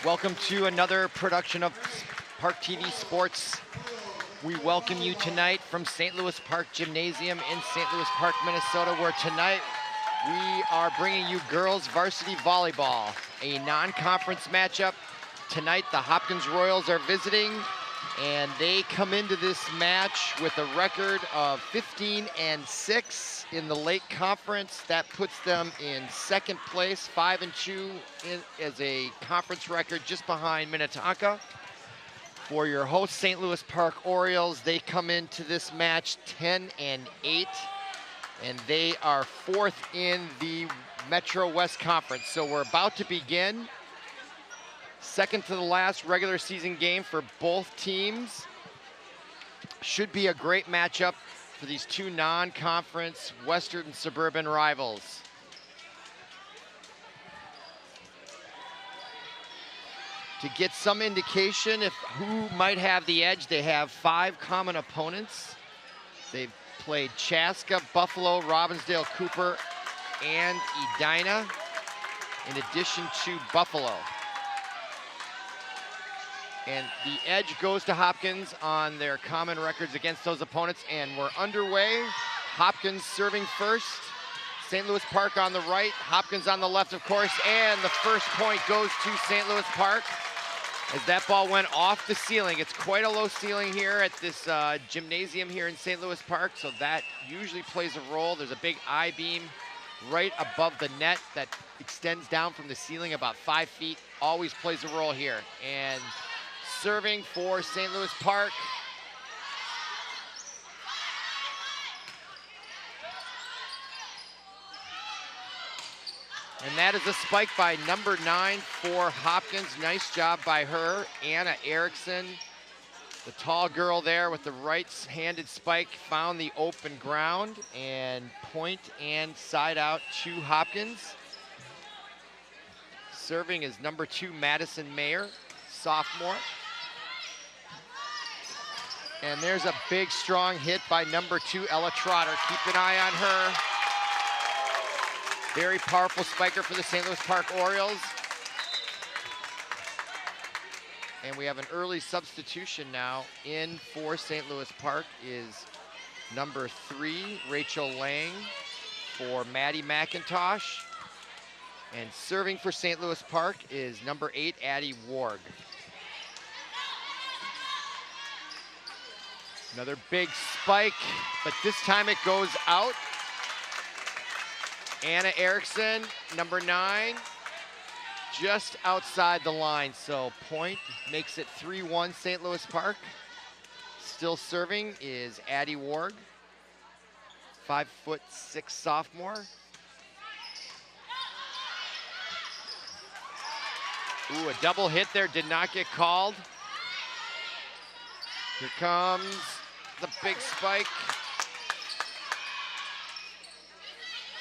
Welcome to another production of ParkTV Sports. We welcome you tonight from St. Louis Park Gymnasium in St. Louis Park, Minnesota, where tonight we are bringing you girls varsity volleyball, a non-conference matchup. Tonight the Hopkins Royals are visiting, and they come into this match with a record of 15-6 in the Lake Conference. That puts them in second place, 5-2 as a conference record, just behind Minnetonka. For your host, St. Louis Park Orioles, they come into this match 10-8, and they are fourth in the Metro West Conference. So we're about to begin. Second to the last regular season game for both teams. Should be a great matchup for these two non-conference Western and suburban rivals. To get some indication of who might have the edge, they have 5 common opponents. They've played Chaska, Buffalo, Robbinsdale, Cooper, and Edina, in addition to Buffalo. And the edge goes to Hopkins on their common records against those opponents, and we're underway. Hopkins serving first. St. Louis Park on the right, Hopkins on the left, of course, and the first point goes to St. Louis Park as that ball went off the ceiling. It's quite a low ceiling here at this gymnasium here in St. Louis Park, so that usually plays a role. There's a big I-beam right above the net that extends down from the ceiling about 5 feet. Always plays a role here. And serving for St. Louis Park, and that is a spike by number 9 for Hopkins. Nice job by her, Anna Erickson. The tall girl there with the right-handed spike found the open ground, and point and side out to Hopkins. Serving is number 2, Madison Mayer, sophomore. And there's a big, strong hit by number 2, Ella Trotter. Keep an eye on her. Very powerful spiker for the St. Louis Park Orioles. And we have an early substitution now in for St. Louis Park is number 3, Rachel Lang, for Maddie McIntosh. And serving for St. Louis Park is number 8, Addie Warg. Another big spike, but this time it goes out. Anna Erickson, number 9, just outside the line. So point makes it 3-1 St. Louis Park. Still serving is Addie Warg, 5'6" sophomore. Ooh, a double hit there, did not get called. Here comes the big spike.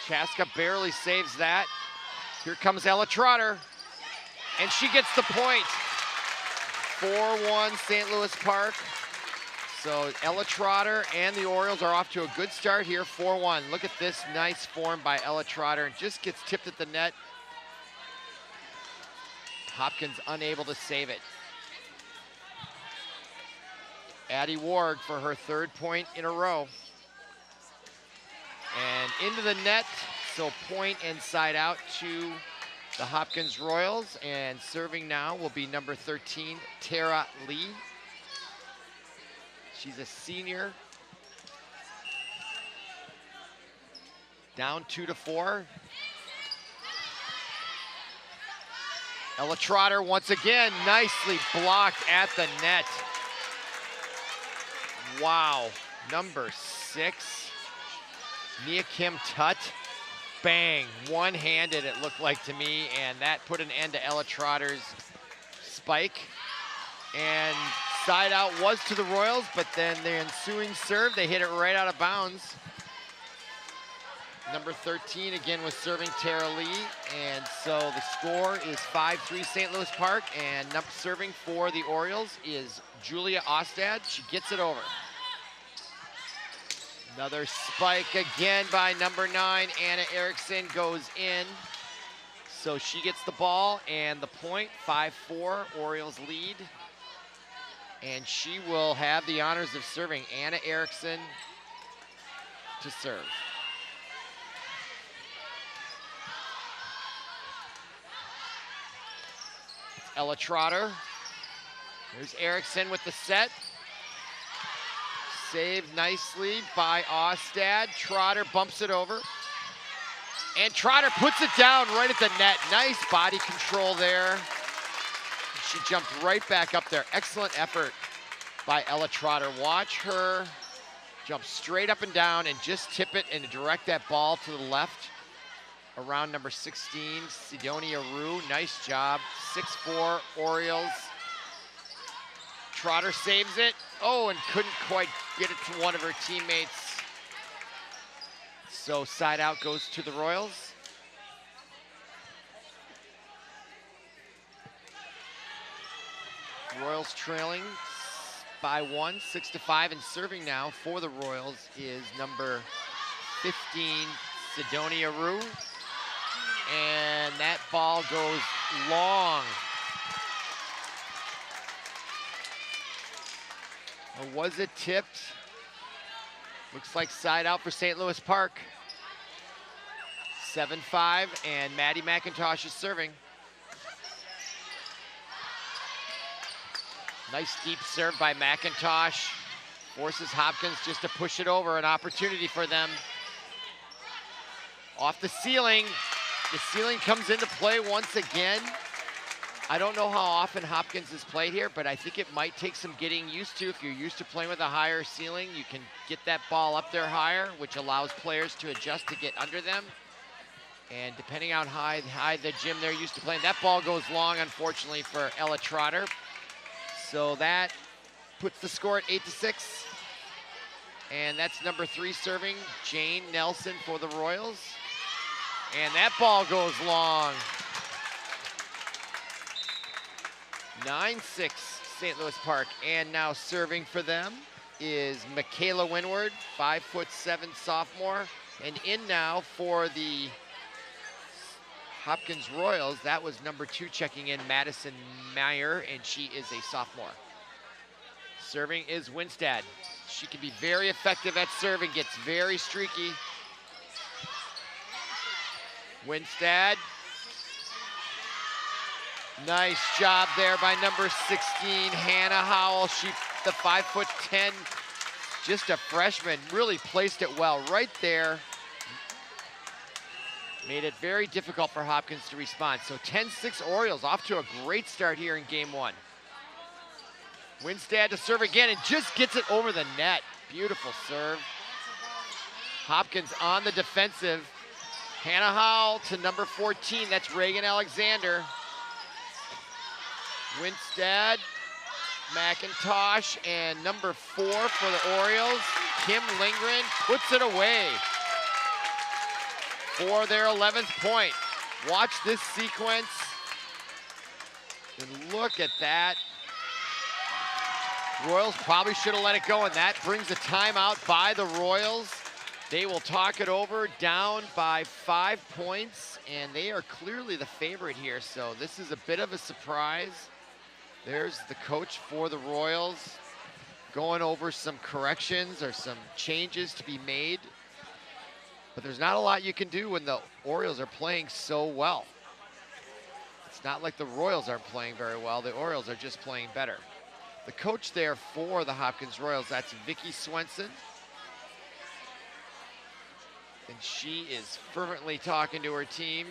Chaska barely saves that. Here comes Ella Trotter, and she gets the point. 4-1 St. Louis Park. So Ella Trotter and the Orioles are off to a good start here, 4-1. Look at this nice form by Ella Trotter, and just gets tipped at the net. Hopkins unable to save it. Addie Warg for her 3rd point in a row. And into the net, so point and side out to the Hopkins Royals. And serving now will be number 13, Tara Lee. She's a senior. Down 2-4. Ella Trotter once again nicely blocked at the net. Wow, number 6, Nia Kim Tutt, bang, one-handed it looked like to me, and that put an end to Ella Trotter's spike. And side out was to the Royals, but then the ensuing serve, they hit it right out of bounds. Number 13 again was serving Tara Lee, and so the score is 5-3 St. Louis Park, and serving for the Orioles is Julia Ostad. She gets it over. Another spike again by number 9, Anna Erickson, goes in. So she gets the ball and the point, 5-4, Orioles lead. And she will have the honors of serving. Anna Erickson to serve. Ella Trotter. There's Erickson with the set. Saved nicely by Ostad. Trotter bumps it over. And Trotter puts it down right at the net. Nice body control there. She jumped right back up there. Excellent effort by Ella Trotter. Watch her jump straight up and down and just tip it and direct that ball to the left around number 16, Sidonia Rue. Nice job. 6-4 Orioles. Trotter saves it. Oh, and couldn't quite get it to one of her teammates. So side out goes to the Royals. Royals trailing by 1, 6-5, and serving now for the Royals is number 15, Sidonia Rue. And that ball goes long. Or was it tipped? Looks like side out for St. Louis Park. 7-5, and Maddie McIntosh is serving. Nice deep serve by McIntosh. Forces Hopkins just to push it over, an opportunity for them. Off the ceiling. The ceiling comes into play once again. I don't know how often Hopkins has played here, but I think it might take some getting used to. If you're used to playing with a higher ceiling, you can get that ball up there higher, which allows players to adjust to get under them. And depending on how high the gym they're used to playing, that ball goes long, unfortunately, for Ella Trotter. So that puts the score at 8-6. And that's number 3 serving, Jane Nelson for the Royals. And that ball goes long. 9-6 St. Louis Park. And now serving for them is Michaela Winward, 5'7" sophomore. And in now for the Hopkins Royals, that was number 2 checking in, Madison Meyer, and she is a sophomore. Serving is Winstad. She can be very effective at serving, gets very streaky. Winstad. Nice job there by number 16, Hannah Howell. She, the 5'10", just a freshman, really placed it well right there. Made it very difficult for Hopkins to respond. So 10-6 Orioles, off to a great start here in game 1. Winstad to serve again and just gets it over the net. Beautiful serve. Hopkins on the defensive. Hannah Howell to number 14, that's Reagan Alexander. Winstad, McIntosh, and number 4 for the Orioles, Kim Lindgren, puts it away for their 11th point. Watch this sequence and look at that. Royals probably should have let it go, and that brings a timeout by the Royals. They will talk it over, down by 5 points, and they are clearly the favorite here, so this is a bit of a surprise. There's the coach for the Royals going over some corrections or some changes to be made. But there's not a lot you can do when the Orioles are playing so well. It's not like the Royals aren't playing very well. The Orioles are just playing better. The coach there for the Hopkins Royals, that's Vicki Swenson. And she is fervently talking to her team.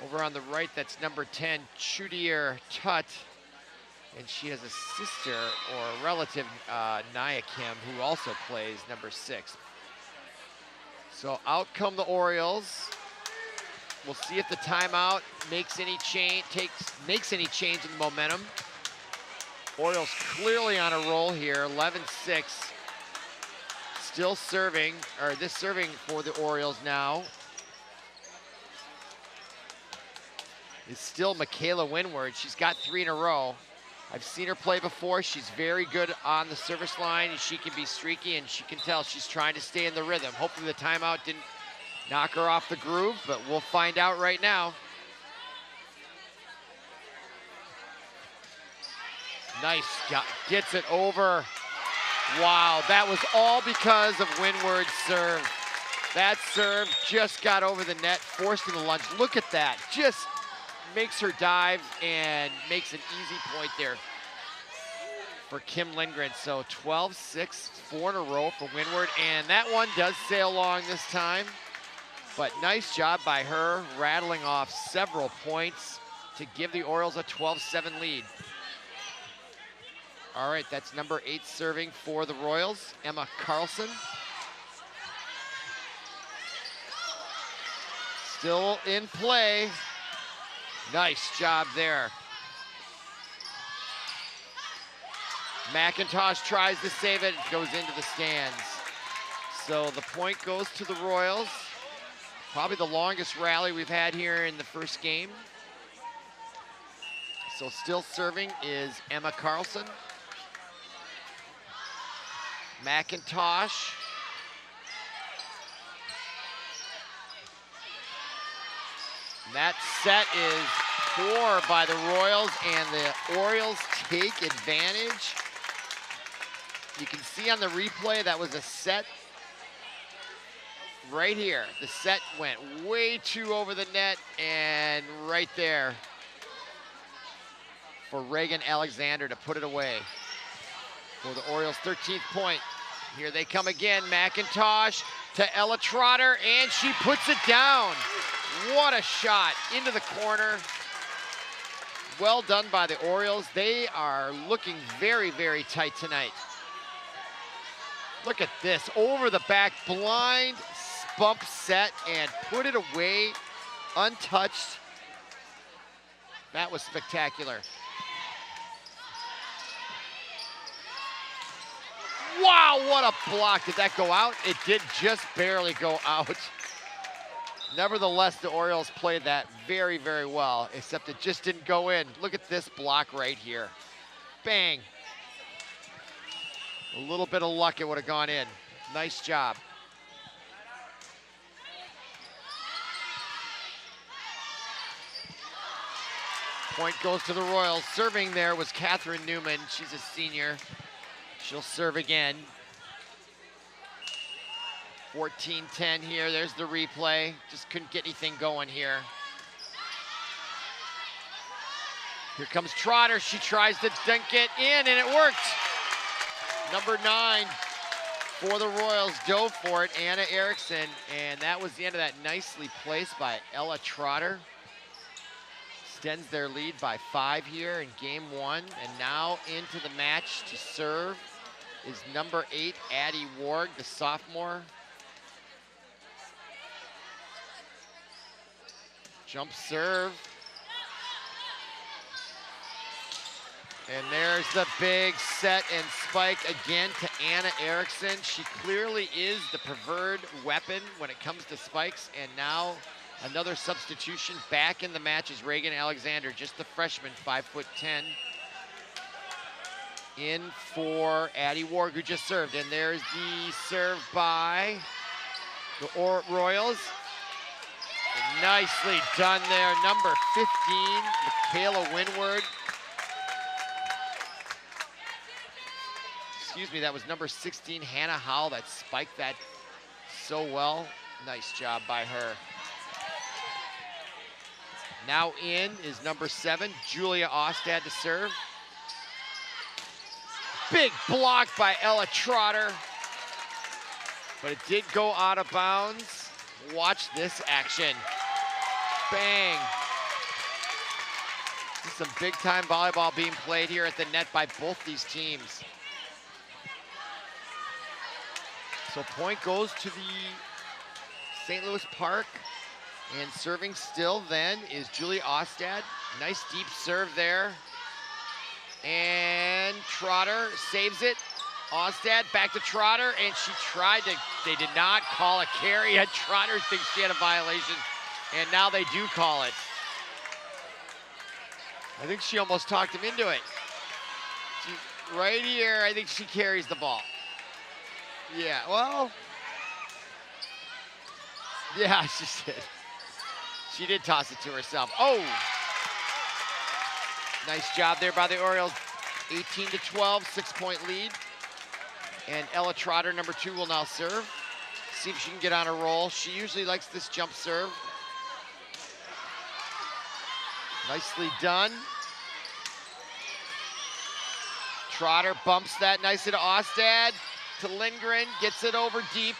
Over on the right, that's number 10, Chudier Tut. And she has a sister or a relative, Nia Kim, who also plays number 6. So out come the Orioles. We'll see if the timeout makes any change in the momentum. Orioles clearly on a roll here, 11-6. Still serving, or this serving for the Orioles now is still Michaela Winward. She's got 3 in a row. I've seen her play before. She's very good on the service line, and she can be streaky, and she can tell she's trying to stay in the rhythm. Hopefully the timeout didn't knock her off the groove, but we'll find out right now. Nice job, gets it over. Wow, that was all because of Windward's serve. That serve just got over the net, forcing the lunge. Look at that, just makes her dive and makes an easy point there for Kim Lindgren. So 12-6, 4 in a row for Windward, and that one does sail long this time. But nice job by her, rattling off several points to give the Orioles a 12-7 lead. All right, that's number 8 serving for the Royals, Emma Carlson. Still in play. Nice job there. McIntosh tries to save it, goes into the stands. So the point goes to the Royals. Probably the longest rally we've had here in the first game. So still serving is Emma Carlson. McIntosh. And that set is 4 by the Royals, and the Orioles take advantage. You can see on the replay that was a set right here. The set went way too over the net, and right there for Reagan Alexander to put it away for the Orioles' 13th point. Here they come again. McIntosh to Ella Trotter, and she puts it down. What a shot into the corner. Well done by the Orioles. They are looking very, very tight tonight. Look at this, over the back, blind bump set, and put it away, untouched. That was spectacular. Wow, what a block. Did that go out? It did just barely go out. Nevertheless, the Orioles played that very, very well, except it just didn't go in. Look at this block right here. Bang. A little bit of luck, it would have gone in. Nice job. Point goes to the Royals. Serving there was Catherine Newman. She's a senior. She'll serve again. 14-10 here. There's the replay. Just couldn't get anything going here. Here comes Trotter. She tries to dunk it in, and it worked. Number 9 for the Royals dove for it, Anna Erickson, and that was the end of that. Nicely placed by Ella Trotter. Extends their lead by 5 here in game 1, and now into the match to serve is number 8, Addie Warg, the sophomore. Jump serve. And there's the big set and spike again to Anna Erickson. She clearly is the preferred weapon when it comes to spikes, and now another substitution back in the match is Reagan Alexander, just the freshman, 5'10". In for Addie Warg, who just served. And there's the serve by the Royals. And nicely done there. Number 15, Michaela Windward. Excuse me, that was number 16, Hannah Howell, that spiked that so well. Nice job by her. Now in is number 7, Julia Ostad to serve. Big block by Ella Trotter, but it did go out of bounds. Watch this action. Bang. This is some big time volleyball being played here at the net by both these teams. So point goes to the St. Louis Park, and serving still then is Julia Ostad. Nice deep serve there. And Trotter saves it. Ostad back to Trotter, and she tried to, they did not call a carry. Trotter thinks she had a violation, and now they do call it. I think she almost talked him into it. Right here, I think she carries the ball. Yeah, well, Yeah, she did. She did toss it to herself. Oh! Nice job there by the Orioles. 18-12, 6-point lead. And Ella Trotter, number 2, will now serve. See if she can get on a roll. She usually likes this jump serve. Nicely done. Trotter bumps that nicely to Ostad, to Lindgren, gets it over deep.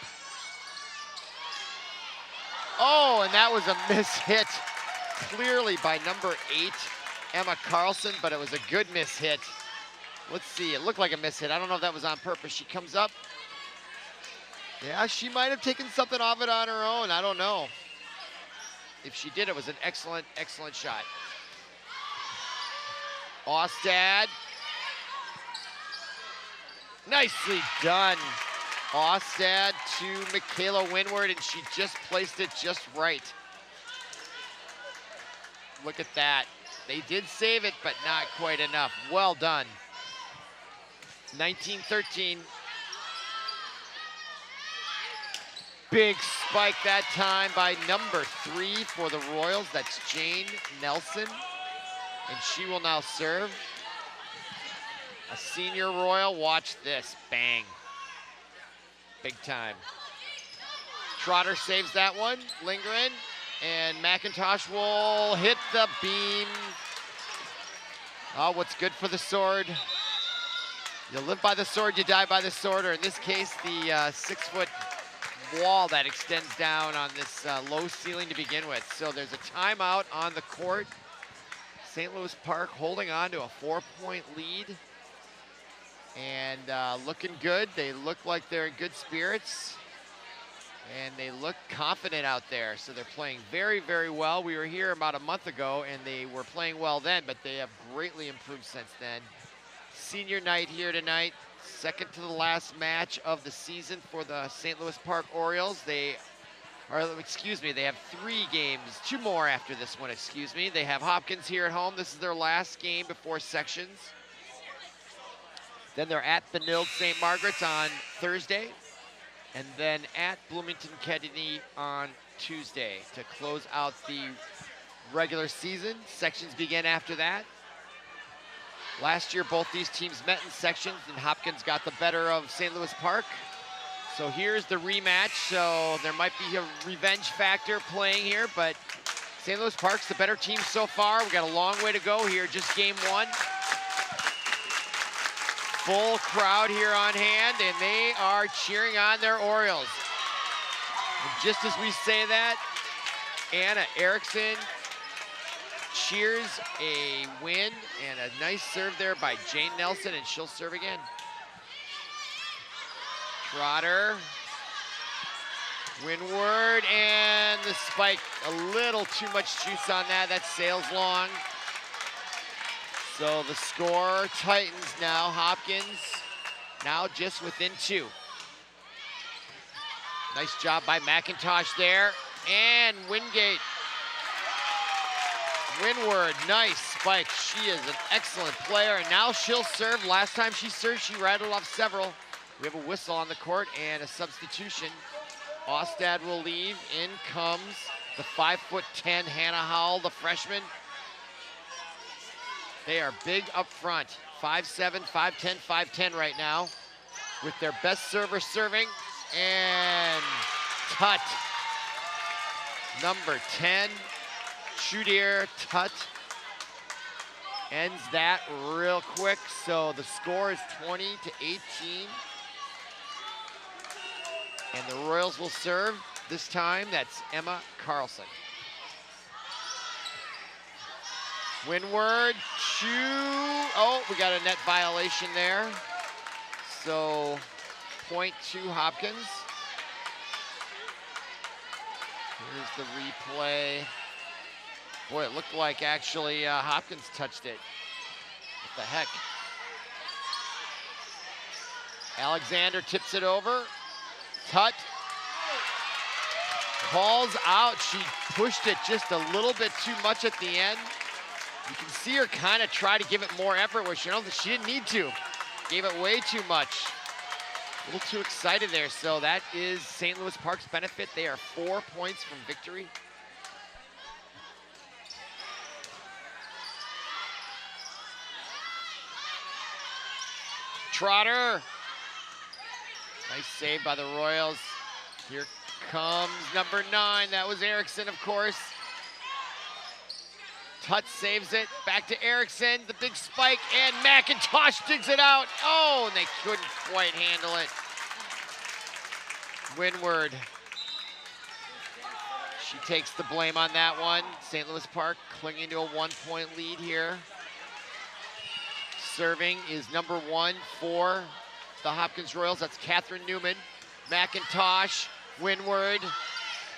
Oh, and that was a miss-hit, clearly by number 8, Emma Carlson, but it was a good miss-hit. Let's see, it looked like a miss-hit. I don't know if that was on purpose. She comes up. Yeah, she might have taken something off it on her own. I don't know. If she did, it was an excellent, excellent shot. Ostad. Nicely done. Ostad to Michaela Windward, and she just placed it just right. Look at that. They did save it, but not quite enough. Well done. 19-13. Big spike that time by number 3 for the Royals. That's Jane Nelson. And she will now serve. A senior Royal, watch this, bang. Big time. Trotter saves that one, Lindgren, and McIntosh will hit the beam. Oh, what's good for the sword? You live by the sword, you die by the sword, or in this case, the 6-foot wall that extends down on this low ceiling to begin with. So there's a timeout on the court. St. Louis Park holding on to a 4-point lead. And looking good. They look like they're in good spirits. And they look confident out there. So they're playing very, very well. We were here about a month ago, and they were playing well then, but they have greatly improved since then. Senior night here tonight. Second to the last match of the season for the St. Louis Park Orioles. They have 3 games, 2 more after this one, excuse me. They have Hopkins here at home. This is their last game before sections. Then they're at Benilde St. Margaret's on Thursday, and then at Bloomington Kennedy on Tuesday to close out the regular season. Sections begin after that. Last year, both these teams met in sections, and Hopkins got the better of St. Louis Park. So here's the rematch. So there might be a revenge factor playing here, but St. Louis Park's the better team so far. We've got a long way to go here, just game 1. Full crowd here on hand, and they are cheering on their Orioles. And just as we say that, Anna Erickson cheers a win, and a nice serve there by Jane Nelson, and she'll serve again. Trotter, Windward, and the spike. A little too much juice on that. That sails long. So the score tightens now. Hopkins now just within 2. Nice job by McIntosh there. And Wingate. Windward, nice spike. She is an excellent player, and now she'll serve. Last time she served, she rattled off several. We have a whistle on the court and a substitution. Ostad will leave. In comes the 5'10" Hannah Howell, the freshman. They are big up front. 5'7", 5'10", 5'10" right now, with their best server serving. And Tut, number 10, Shudir Tut, ends that real quick. So the score is 20-18. And the Royals will serve. This time, that's Emma Carlson. Windward, oh, we got a net violation there. So, point to Hopkins. Here's the replay. Boy, it looked like actually Hopkins touched it. What the heck? Alexander tips it over. Tut calls out. She pushed it just a little bit too much at the end. You can see her kind of try to give it more effort, where she didn't need to. Gave it way too much. A little too excited there. So that is St. Louis Park's benefit. They are 4 points from victory. Trotter. Nice save by the Royals. Here comes number 9. That was Erickson, of course. Tutz saves it. Back to Erickson. The big spike, and McIntosh digs it out. Oh, and they couldn't quite handle it. Windward. She takes the blame on that one. St. Louis Park clinging to a 1-point lead here. Serving is number 1 for the Hopkins Royals. That's Catherine Newman. McIntosh, Windward.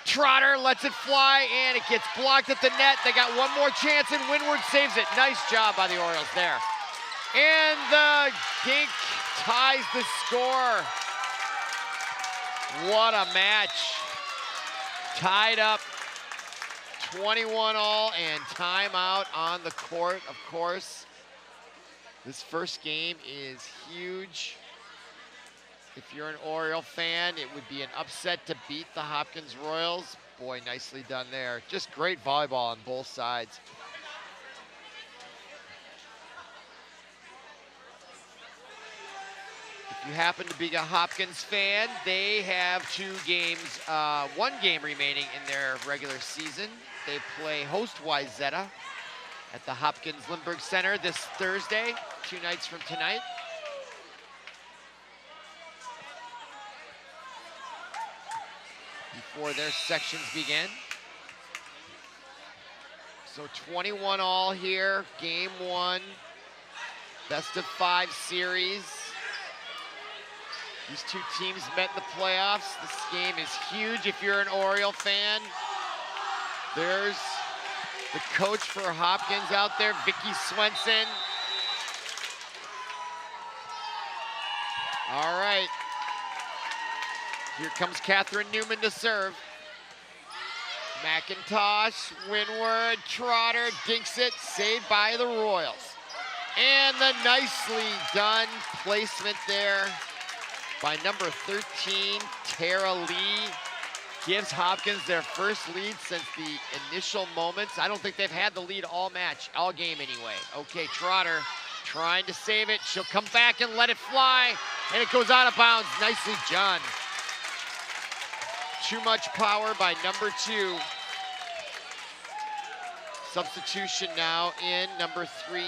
Trotter lets it fly, and it gets blocked at the net. They got one more chance, and Windward saves it. Nice job by the Orioles there. And the Gink ties the score. What a match. Tied up 21-all, and timeout on the court, of course. This first game is huge. If you're an Oriole fan, it would be an upset to beat the Hopkins Royals. Boy, nicely done there. Just great volleyball on both sides. If you happen to be a Hopkins fan, they have 1 game remaining in their regular season. They play host Wyzetta at the Hopkins Lindbergh Center this Thursday, 2 nights from tonight. Before their sections begin. So 21-all here, game 1, best of 5 series. These 2 teams met in the playoffs. This game is huge if you're an Oriole fan. There's the coach for Hopkins out there, Vicki Swenson. All right. Here comes Catherine Newman to serve. McIntosh, Windward, Trotter, dinks it, saved by the Royals. And the nicely done placement there by number 13, Tara Lee. Gives Hopkins their first lead since the initial moments. I don't think they've had the lead all match, all game anyway. Okay, Trotter trying to save it. She'll come back and let it fly, and it goes out of bounds. Nicely done. Too much power by number 2. Substitution now in number 3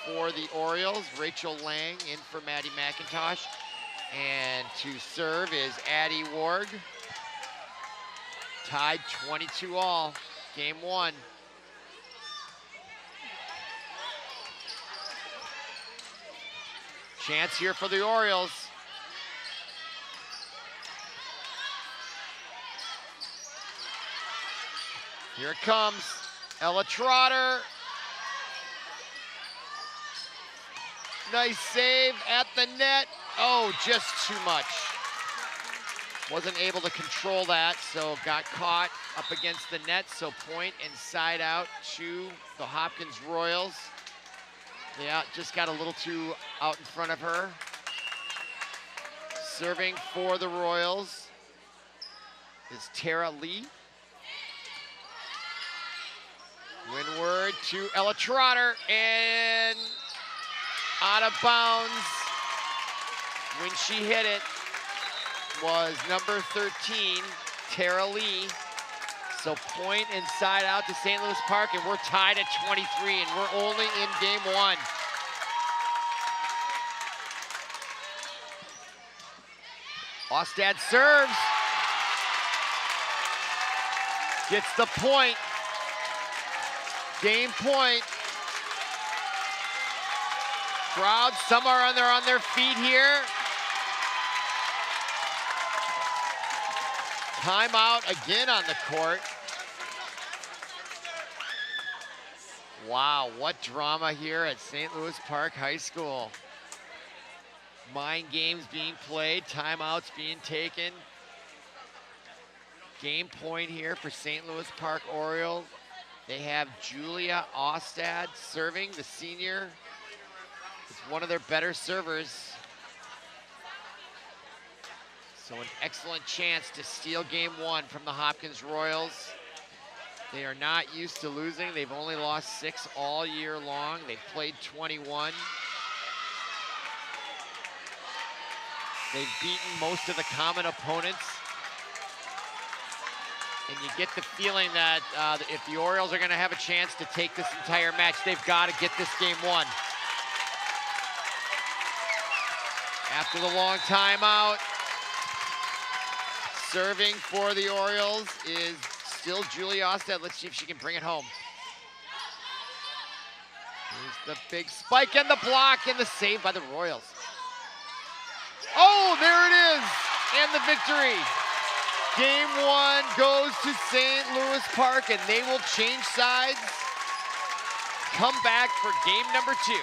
for the Orioles. Rachel Lang in for Maddie McIntosh. And to serve is Addie Warg. Tied 22-all, game 1. Chance here for the Orioles. Here it comes, Ella Trotter. Nice save at the net. Oh, just too much. Wasn't able to control that, so got caught up against the net. So point and side out to the Hopkins Royals. Yeah, just got a little too out in front of her. Serving for the Royals is Tara Lee. Windward to Ella Trotter, and out of bounds when she hit it was number 13, Tara Lee. So point and side out to St. Louis Park, and we're tied at 23, and we're only in game 1. Ostad serves. Gets the point. Game point. Crowd, some are on their feet here. Timeout again on the court. Wow, what drama here at St. Louis Park High School. Mind games being played, timeouts being taken. Game point here for St. Louis Park Orioles. They have Julia Ostad serving, the senior. It's one of their better servers. So an excellent chance to steal game one from the Hopkins Royals. They are not used to losing. They've only lost 6 all year long. They've played 21. They've beaten most of the common opponents. And you get the feeling that if the Orioles are gonna have a chance to take this entire match, they've gotta get this game won. After the long timeout, serving for the Orioles is still Julie Ostad. Let's see if she can bring it home. Here's the big spike and the block and the save by the Royals. Oh, there it is, and the victory. Game one goes to St. Louis Park, and they will change sides, come back for game number 2.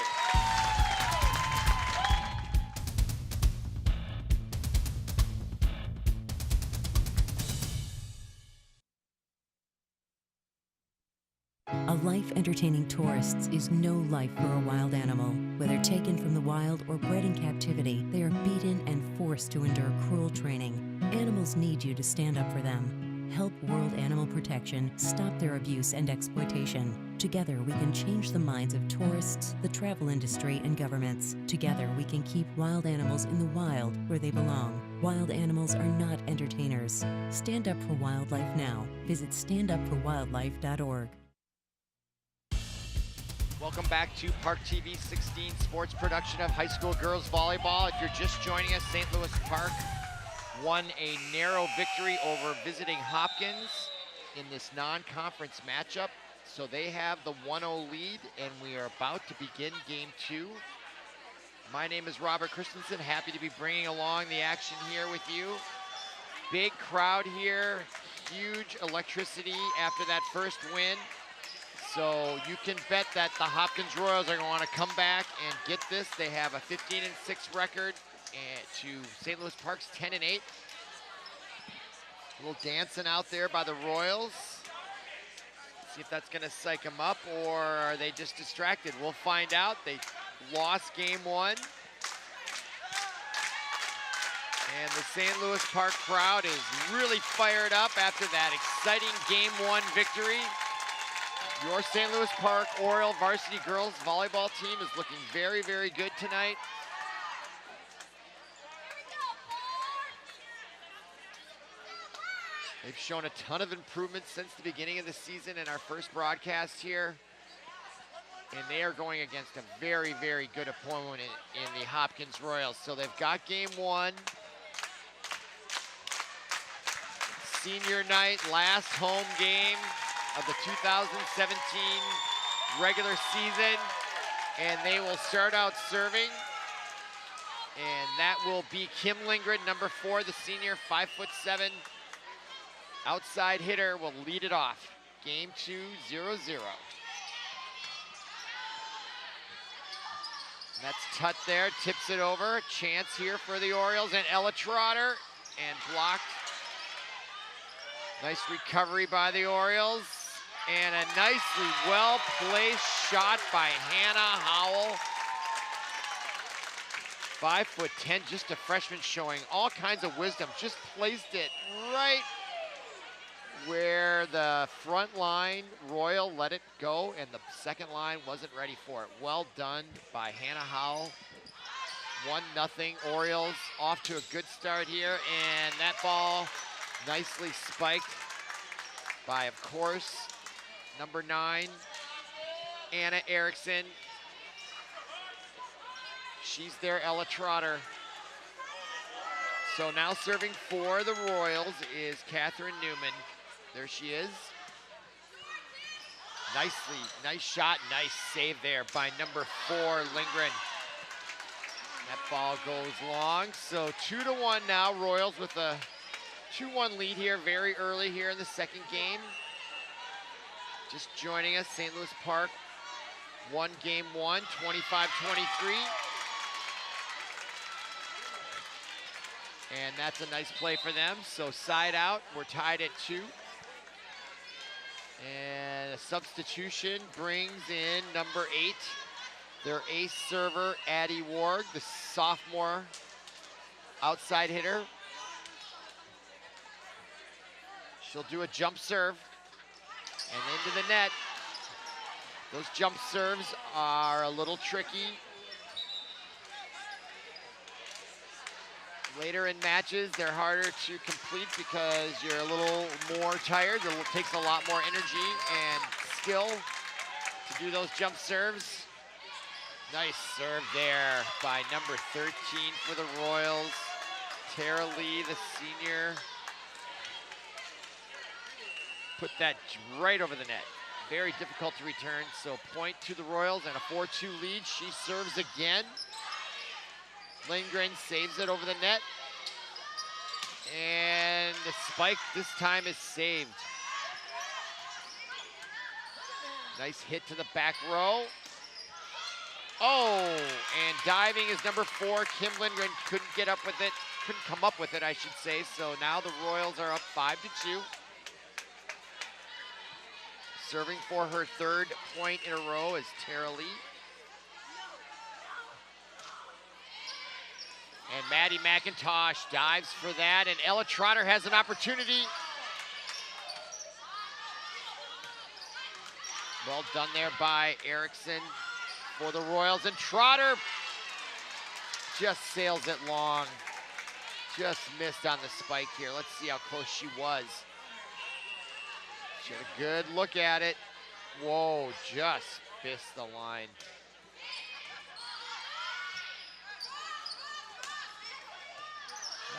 A life entertaining tourists is no life for a wild animal. Whether taken from the wild or bred in captivity, they are beaten and forced to endure cruel training. Animals need you to stand up for them. Help World Animal Protection stop their abuse and exploitation. Together, we can change the minds of tourists, the travel industry, and governments. Together, we can keep wild animals in the wild where they belong. Wild animals are not entertainers. Stand up for wildlife now. Visit standupforwildlife.org. Welcome back to ParkTV 16 sports production of high school girls volleyball. If you're just joining us, St. Louis Park won a narrow victory over visiting Hopkins in this non-conference matchup. So they have the 1-0 lead, and we are about to begin game 2. My name is Robert Christensen, happy to be bringing along the action here with you. Big crowd here, huge electricity after that first win. So you can bet that the Hopkins Royals are going to want to come back and get this. They have a 15-6 record to St. Louis Park's 10-8. A little dancing out there by the Royals. See if that's going to psych them up, or are they just distracted? We'll find out. They lost game 1. And the St. Louis Park crowd is really fired up after that exciting game 1 victory. Your St. Louis Park Oriole varsity girls volleyball team is looking very, very good tonight. They've shown a ton of improvement since the beginning of the season in our first broadcast here. And they are going against a very, very good opponent in the Hopkins Royals. So they've got game 1. Senior night, last home game of the 2017 regular season, and they will start out serving, and that will be Kim Lindgren, number 4, the senior, 5'7", outside hitter, will lead it off. Game 2, 0-0. That's Tutt there, tips it over. Chance here for the Orioles, and Ella Trotter, and blocked. Nice recovery by the Orioles. And a nicely well-placed shot by Hannah Howell. 5'10", just a freshman, showing all kinds of wisdom. Just placed it right where the front line Royal let it go, and the second line wasn't ready for it. Well done by Hannah Howell. 1-0 Orioles, off to a good start here, and that ball nicely spiked by, of course, number 9, Anna Erickson. She's there, Ella Trotter. So now serving for the Royals is Catherine Newman. There she is. Nice shot, nice save there by number 4, Lindgren. That ball goes long. So 2-1 now, Royals with a 2-1 lead here very early here in the second game. Just joining us, St. Louis Park won game 1, 25-23. And that's a nice play for them. So side out, we're tied at 2. And a substitution brings in number 8, their ace server, Addie Ward, the sophomore outside hitter. She'll do a jump serve and into the net. Those jump serves are a little tricky. Later in matches, they're harder to complete because you're a little more tired. It takes a lot more energy and skill to do those jump serves. Nice serve there by number 13 for the Royals. Tara Lee, the senior, put that right over the net. Very difficult to return, so point to the Royals and a 4-2 lead. She serves again. Lindgren saves it over the net. And the spike this time is saved. Nice hit to the back row. Oh, and diving is number 4. Kim Lindgren couldn't get up with it, couldn't come up with it, I should say. So now the Royals are up 5-2. Serving for her 3rd point in a row is Tara Lee. And Maddie McIntosh dives for that, and Ella Trotter has an opportunity. Well done there by Erickson for the Royals, and Trotter just sails it long. Just missed on the spike here. Let's see how close she was. She had a good look at it. Whoa, just missed the line.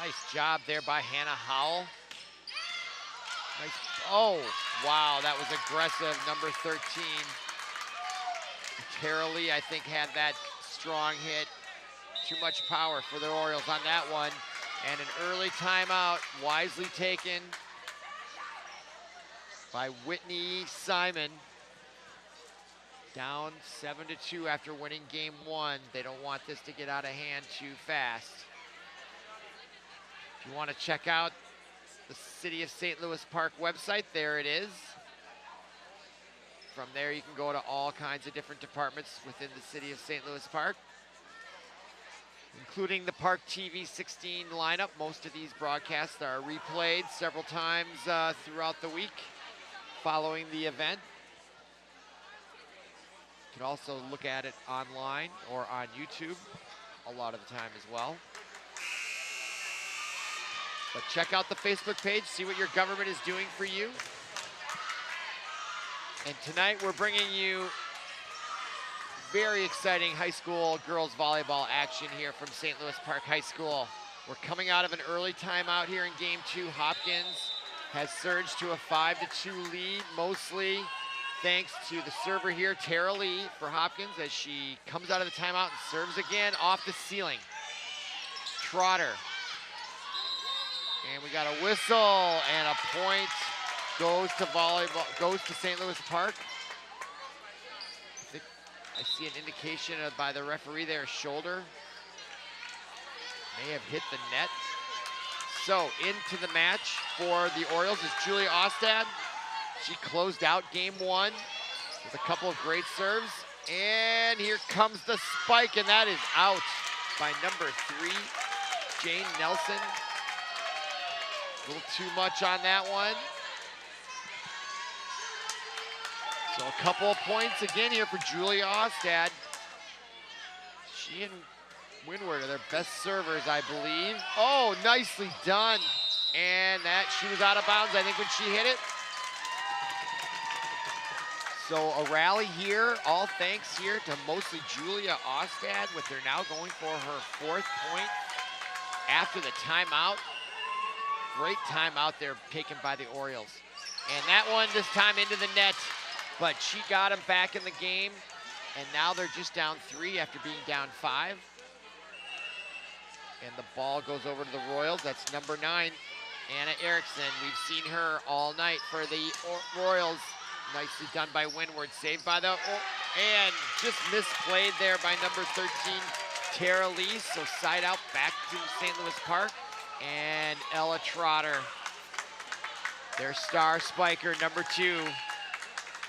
Nice job there by Hannah Howell. Nice. Oh, wow, that was aggressive, number 13. Tara Lee, I think, had that strong hit. Too much power for the Orioles on that one. And an early timeout, wisely taken by Whitney Simon. Down 7-2 after winning game 1. They don't want this to get out of hand too fast. If you want to check out the City of St. Louis Park website, there it is. From there, you can go to all kinds of different departments within the City of St. Louis Park, including the ParkTV 16 lineup. Most of these broadcasts are replayed several times throughout the week following the event. You can also look at it online or on YouTube a lot of the time as well. But check out the Facebook page, see what your government is doing for you. And tonight we're bringing you very exciting high school girls volleyball action here from St. Louis Park High School. We're coming out of an early timeout here in game 2. Hopkins has surged to a 5-2 lead, mostly thanks to the server here, Tara Lee, for Hopkins, as she comes out of the timeout and serves again off the ceiling. Trotter. And we got a whistle and a point goes to volleyball, goes to St. Louis Park. I see an indication by the referee there, shoulder. May have hit the net. So into the match for the Orioles is Julia Ostad. She closed out game 1 with a couple of great serves. And here comes the spike, and that is out by number 3, Jane Nelson. A little too much on that one. So a couple of points again here for Julia Ostad. She and Windward are their best servers, I believe. Oh, nicely done. And that, she was out of bounds, I think, when she hit it. So a rally here, all thanks here to mostly Julia Ostad, with her now going for her 4th point after the timeout. Great timeout there taken by the Orioles. And that one this time into the net, but she got him back in the game. And now they're just down 3 after being down 5. And the ball goes over to the Royals. That's number 9, Anna Erickson. We've seen her all night for the Royals. Nicely done by Windward, saved by the, and just misplayed there by number 13, Tara Lee. So side out back to St. Louis Park. And Ella Trotter, their star spiker, number 2.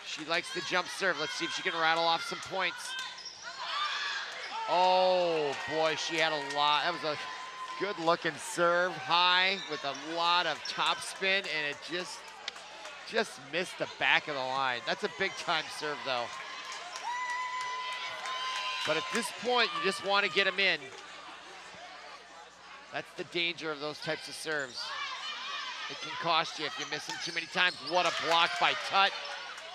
She likes the jump serve. Let's see if she can rattle off some points. Oh boy, she had a lot. That was a good looking serve, high with a lot of top spin, and it just just missed the back of the line. That's a big time serve though. But at this point, you just want to get them in. That's the danger of those types of serves. It can cost you if you miss them too many times. What a block by Tut.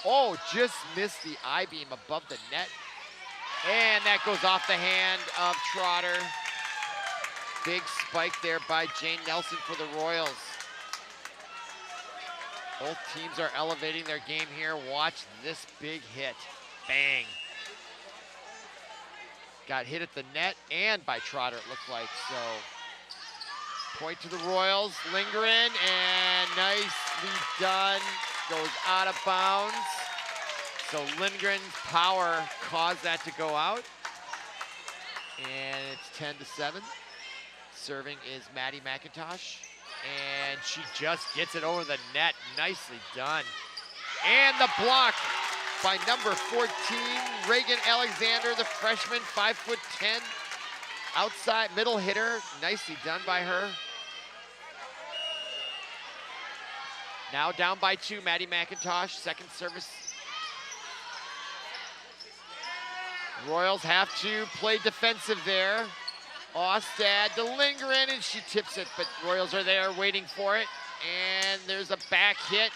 Oh, just missed the I-beam above the net. And that goes off the hand of Trotter. Big spike there by Jane Nelson for the Royals. Both teams are elevating their game here. Watch this big hit. Bang. Got hit at the net and by Trotter, it looked like. So, point to the Royals. Lindgren, and nicely done. Goes out of bounds. So Lindgren's power caused that to go out. And it's 10-7. Serving is Maddie McIntosh. And she just gets it over the net. Nicely done. And the block by number 14, Reagan Alexander, the freshman, 5'10", outside middle hitter. Nicely done by her. Now down by 2, Maddie McIntosh, second service. Royals have to play defensive there. Ostad to Lindgren, and she tips it, but Royals are there waiting for it. And there's a back hit.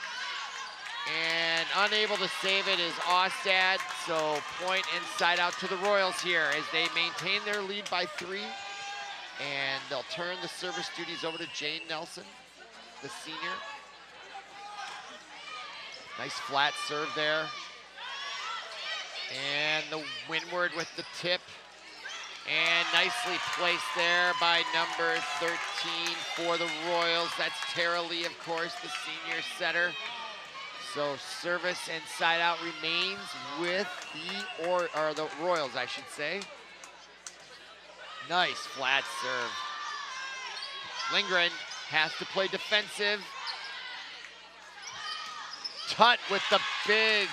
And unable to save it is Ostad. So point inside out to the Royals here as they maintain their lead by 3. And they'll turn the service duties over to Jane Nelson, the senior. Nice flat serve there. And the windward with the tip. And nicely placed there by number 13 for the Royals. That's Tara Lee, of course, the senior setter. So service inside out remains with the Royals, I should say. Nice flat serve. Lindgren has to play defensive. Tut with the big,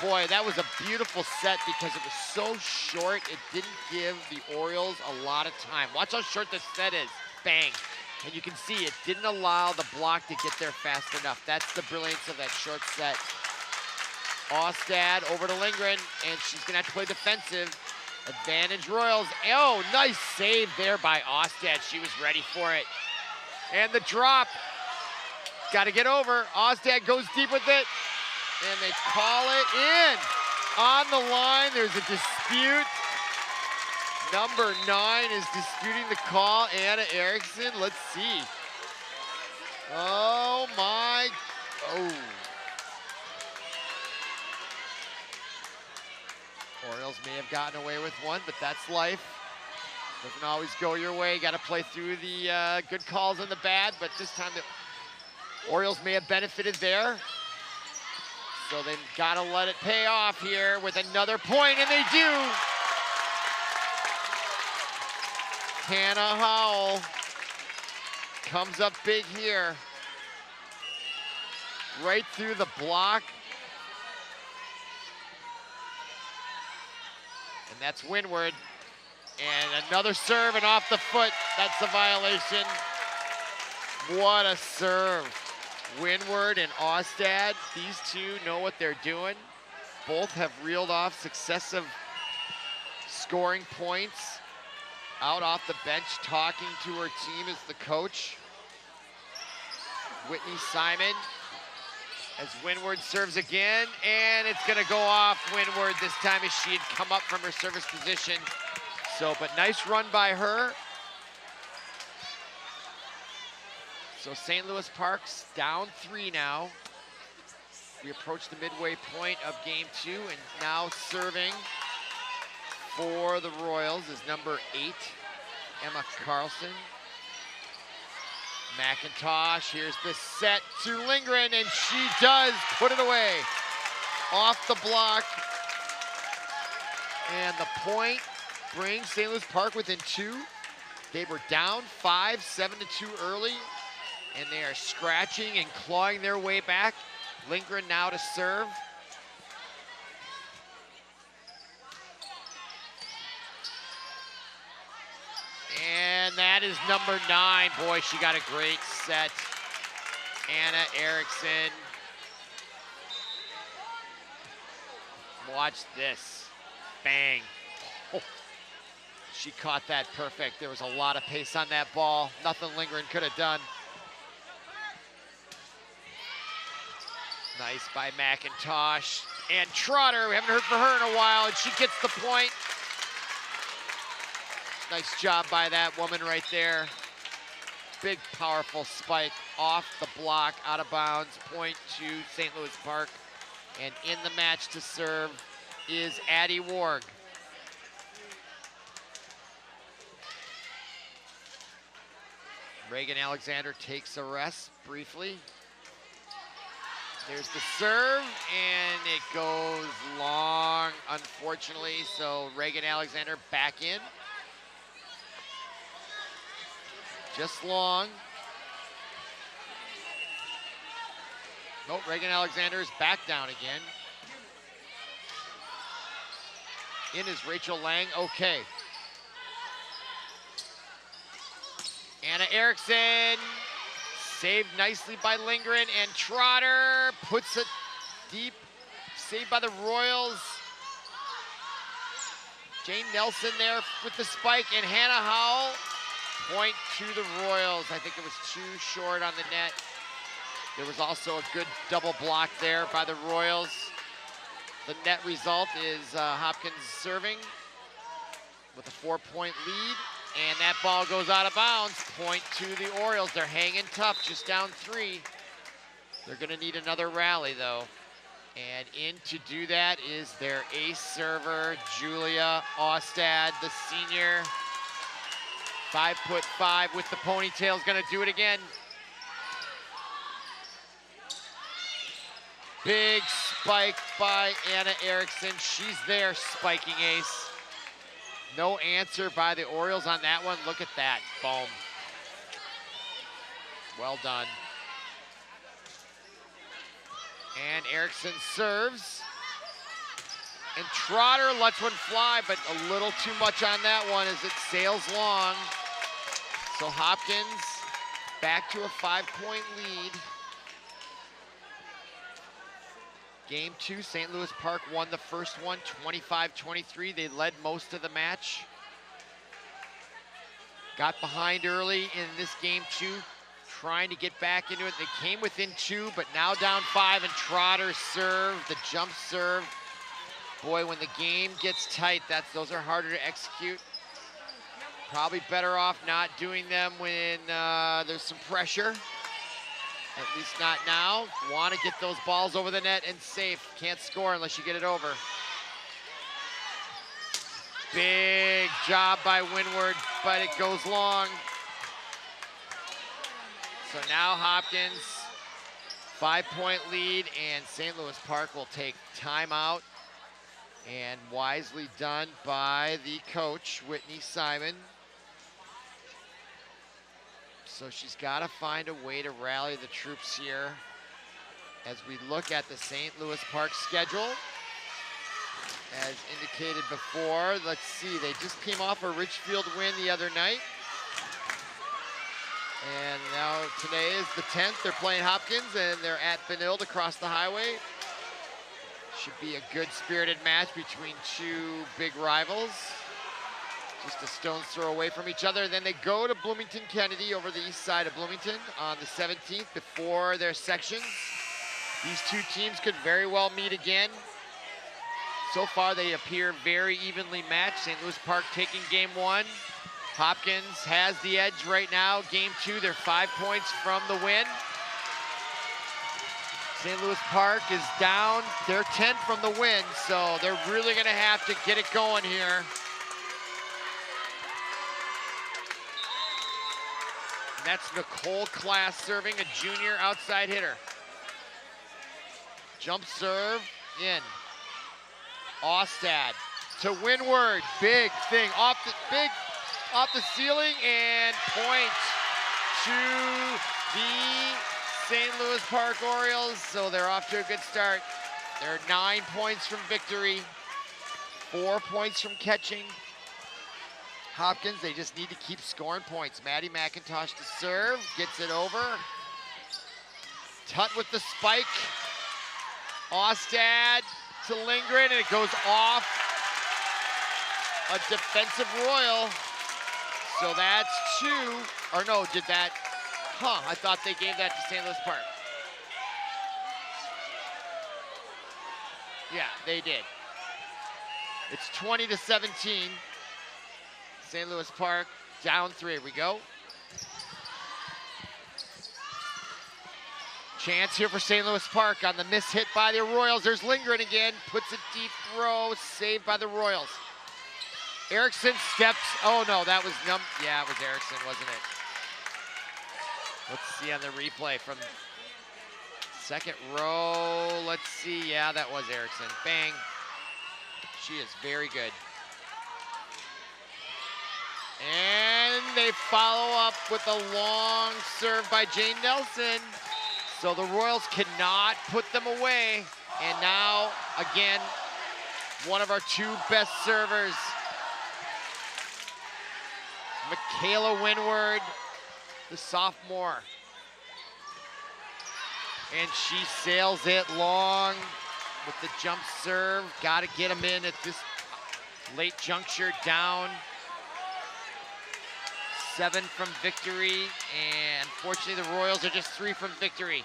boy, that was a beautiful set because it was so short, it didn't give the Orioles a lot of time. Watch how short this set is. Bang. And you can see it didn't allow the block to get there fast enough. That's the brilliance of that short set. Ostad over to Lindgren, and she's gonna have to play defensive. Advantage Royals. Oh, nice save there by Ostad. She was ready for it. And the drop. Got to get over. Ostad goes deep with it. And they call it in. On the line, there's a dispute. Number 9 is disputing the call. Anna Erickson, let's see. Oh my, oh. Orioles may have gotten away with one, but that's life. Doesn't always go your way. Got to play through the good calls and the bad, but this time the Orioles may have benefited there. So they've got to let it pay off here with another point, and they do. Hannah Howell comes up big here. Right through the block. And that's windward. And another serve and off the foot. That's a violation. What a serve. Windward and Ostad, these two know what they're doing. Both have reeled off successive scoring points. Out off the bench talking to her team is the coach. Whitney Simon as Windward serves again, and it's gonna go off Windward this time as she had come up from her service position. So, but nice run by her. So St. Louis Park's down 3 now. We approach the midway point of game 2, and now serving for the Royals is number 8, Emma Carlson. McIntosh, here's the set to Lindgren, and she does put it away. Off the block. And the point brings St. Louis Park within 2. They were down 5, 7-2 early, and they are scratching and clawing their way back. Lindgren now to serve. And that is number 9. Boy, she got a great set. Anna Erickson. watch this. Bang. Oh. She caught that perfect. There was a lot of pace on that ball. Nothing Lindgren could have done. Nice by McIntosh. And Trotter, we haven't heard from her in a while, and she gets the point. Nice job by that woman right there. Big, powerful spike off the block, out of bounds, point to St. Louis Park. And in the match to serve is Addie Warg. Reagan Alexander takes a rest briefly. There's the serve, and it goes long, unfortunately. So Reagan Alexander back in. Just long. Nope, Reagan Alexander is back down again. In is Rachel Lang, okay. Anna Erickson, saved nicely by Lindgren, and Trotter puts it deep, saved by the Royals. Jane Nelson there with the spike, and Hannah Howell, point to the Royals. I think it was too short on the net. There was also a good double block there by the Royals. The net result is Hopkins serving with a 4-point lead. And that ball goes out of bounds, point to the Orioles. They're hanging tough, just down 3. They're gonna need another rally though. And in to do that is their ace server, Julia Austad, the senior. 5'5" with the ponytail, is gonna do it again. Big spike by Anna Erickson. She's there, spiking ace. No answer by the Orioles on that one. Look at that, boom. Well done. And Erickson serves. And Trotter lets one fly, but a little too much on that one as it sails long. So Hopkins back to a 5-point lead. Game 2, St. Louis Park won the first one, 25-23. They led most of the match. Got behind early in this game 2, trying to get back into it. They came within 2, but now down 5, and Trotter served, the jump serve. Boy, when the game gets tight, those are harder to execute. Probably better off not doing them when there's some pressure. At least not now. Want to get those balls over the net and safe. Can't score unless you get it over. Big job by Windward, but it goes long. So now Hopkins, 5-point lead, and St. Louis Park will take timeout. And wisely done by the coach, Whitney Simon. So she's got to find a way to rally the troops here as we look at the St. Louis Park schedule. As indicated before, let's see, they just came off a Richfield win the other night. And now today is the 10th. They're playing Hopkins, and they're at Benilde across the highway. Should be a good spirited match between two big rivals. Just a stone's throw away from each other. Then they go to Bloomington Kennedy over the east side of Bloomington on the 17th before their sections. These two teams could very well meet again. So far they appear very evenly matched. St. Louis Park taking game 1. Hopkins has the edge right now. Game 2, they're 5 points from the win. St. Louis Park is down. They're 10 from the win, so they're really gonna have to get it going here. And that's Nicole Class serving, a junior outside hitter. Jump serve in. Austad to Windward, big thing, off the ceiling, and point to the St. Louis Park Orioles. So they're off to a good start. They're 9 points from victory, 4 points from catching. Hopkins, they just need to keep scoring points. Maddie McIntosh to serve, gets it over. Tutt with the spike. Austad to Lindgren, and it goes off a defensive Royal. So that's 2, or no, did that, I thought they gave that to St. Louis Park. Yeah, they did. It's 20-17. St. Louis Park down 3. Here we go. Chance here for St. Louis Park on the miss hit by the Royals. There's Lindgren again, puts a deep throw, saved by the Royals. Erickson steps, oh no, that was yeah, it was Erickson, wasn't it? Let's see on the replay from second row. Let's see, yeah, that was Erickson. Bang. She is very good. And they follow up with a long serve by Jane Nelson. So the Royals cannot put them away. And now, again, one of our 2 best servers, Michaela Winward, the sophomore. And she sails it long with the jump serve. Got to get them in at this late juncture, down 7 from victory. And unfortunately, the Royals are just 3 from victory.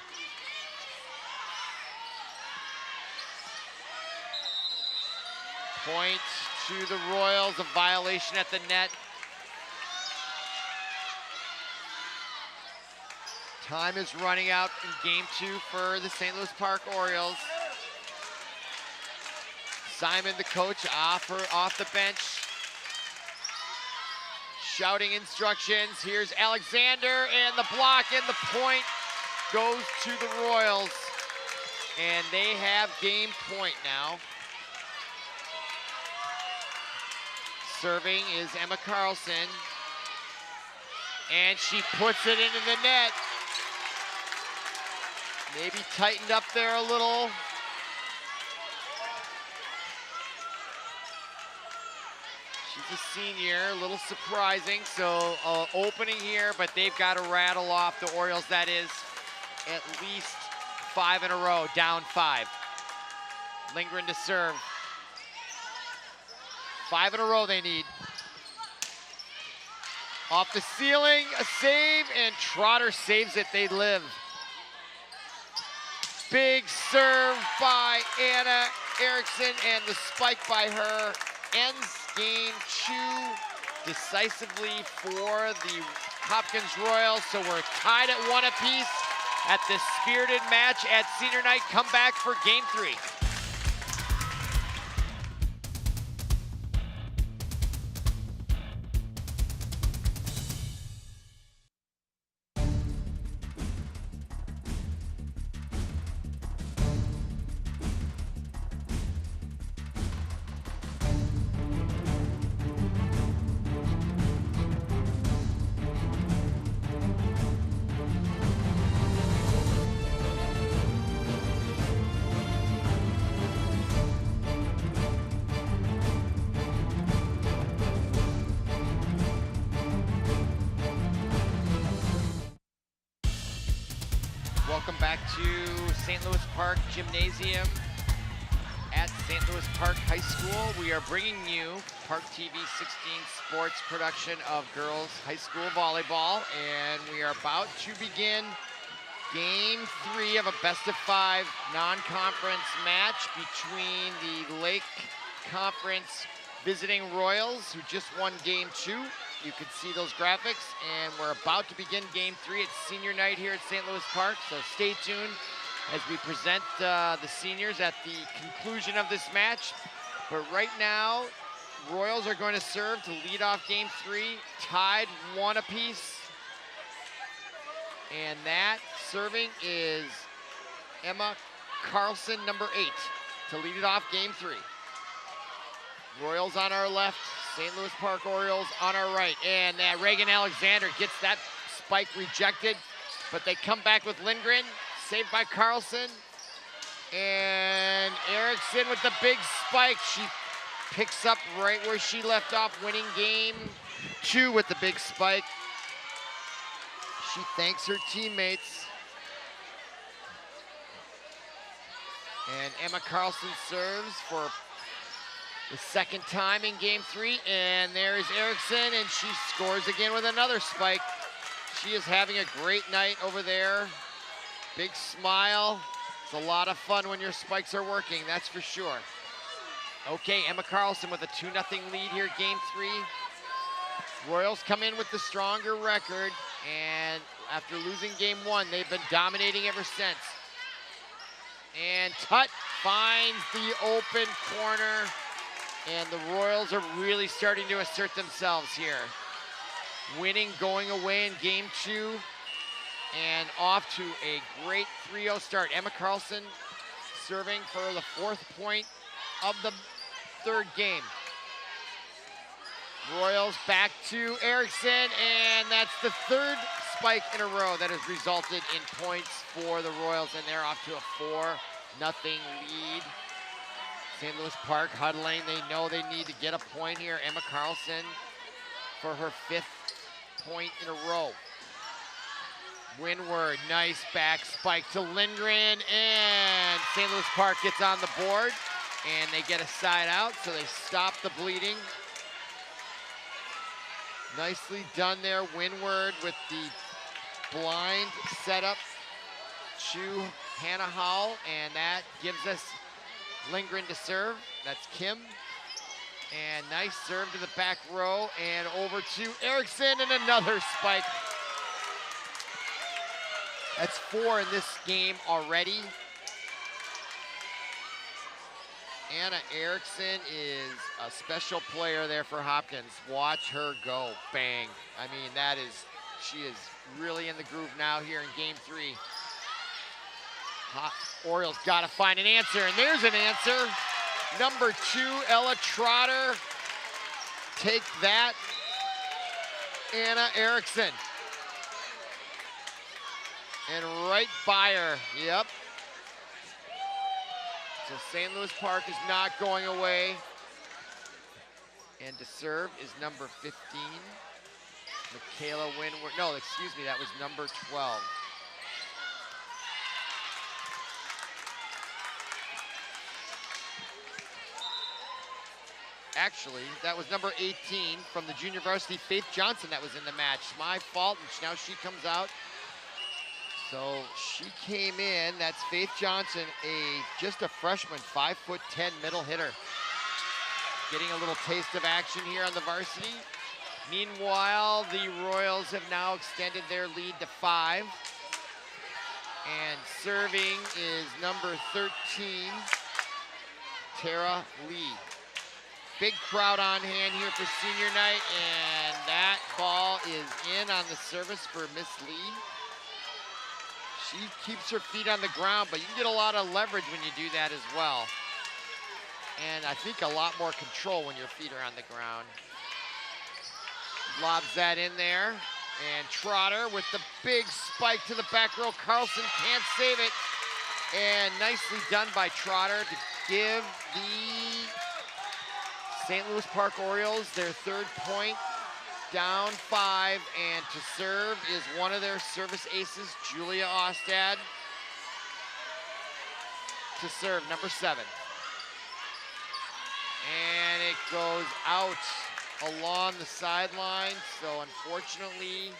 Point to the Royals, a violation at the net. Time is running out in game 2 for the St. Louis Park Orioles. Simon, the coach, off the bench, shouting instructions. Here's Alexander, and the block, and the point goes to the Royals. And they have game point now. Serving is Emma Carlson, and she puts it into the net. Maybe tightened up there a little. She's a senior, a little surprising. So opening here, but they've got to rattle off the Orioles. That is at least 5 in a row, down 5. Lindgren to serve. 5 in a row they need. Off the ceiling, a save, and Trotter saves it. They live. Big serve by Anna Erickson, and the spike by her ends game 2 decisively for the Hopkins Royals. So we're tied at 1 apiece at this spirited match at senior night. Come back for game 3. Welcome back to St. Louis Park Gymnasium at St. Louis Park High School. We are bringing you ParkTV 16 sports production of girls high school volleyball, and we are about to begin game 3 of a best-of-5 non-conference match between the Lake Conference visiting Royals, who just won game 2. You can see those graphics, and we're about to begin game 3. It's senior night here at St. Louis Park, so stay tuned as we present the seniors at the conclusion of this match. But right now, Royals are going to serve to lead off game 3, tied 1 apiece. And that serving is Emma Carlson, number 8, to lead it off game 3. Royals on our left, St. Louis Park Orioles on our right. And Reagan Alexander gets that spike rejected, but they come back with Lindgren, saved by Carlson. And Erickson with the big spike. She picks up right where she left off, winning game 2 with the big spike. She thanks her teammates. And Emma Carlson serves for the second time in game 3. And there is Erickson, and she scores again with another spike. She is having a great night over there. Big smile. It's a lot of fun when your spikes are working, that's for sure. Okay, Emma Carlson with a 2-0 lead here, game 3. Royals come in with the stronger record, and after losing game 1, they've been dominating ever since. And Tutt finds the open corner, and the Royals are really starting to assert themselves here. Winning, going away in game 2, and off to a great 3-0 start. Emma Carlson serving for the 4th point of the 3rd game. Royals back to Erickson, and that's the 3rd spike in a row that has resulted in points for the Royals, and they're off to a 4-0 lead. St. Louis Park huddling. They know they need to get a point here. Emma Carlson for her 5th point in a row. Windward, nice back spike to Lindgren, and St. Louis Park gets on the board, and they get a side out, so they stop the bleeding. Nicely done there, Windward with the blind setup to Hannah Howell, and that gives us Lindgren to serve. That's Kim. And nice serve to the back row, and over to Erickson, and another spike. That's 4 in this game already. Anna Erickson is a special player there for Hopkins. Watch her go, bang. I mean, she is really in the groove now here in game 3. Orioles gotta find an answer, and there's an answer. Number 2, Ella Trotter. Take that, Anna Erickson. And right by her, yep. So St. Louis Park is not going away. And to serve is number 15, Michaela Windward. No, excuse me, that was number 12. Actually, that was number 18 from the junior varsity, Faith Johnson, that was in the match. My fault, and now she comes out. So she came in, that's Faith Johnson, just a freshman, 5'10" middle hitter. Getting a little taste of action here on the varsity. Meanwhile, the Royals have now extended their lead to 5. And serving is number 13, Tara Lee. Big crowd on hand here for senior night, and that ball is in on the service for Miss Lee. She keeps her feet on the ground, but you can get a lot of leverage when you do that as well. And I think a lot more control when your feet are on the ground. Lobs that in there, and Trotter with the big spike to the back row. Carlson can't save it, and nicely done by Trotter to give the St. Louis Park Orioles their 3rd point, down 5, and to serve is one of their service aces, Julia Ostad. To serve, number 7. And it goes out along the sideline, so unfortunately,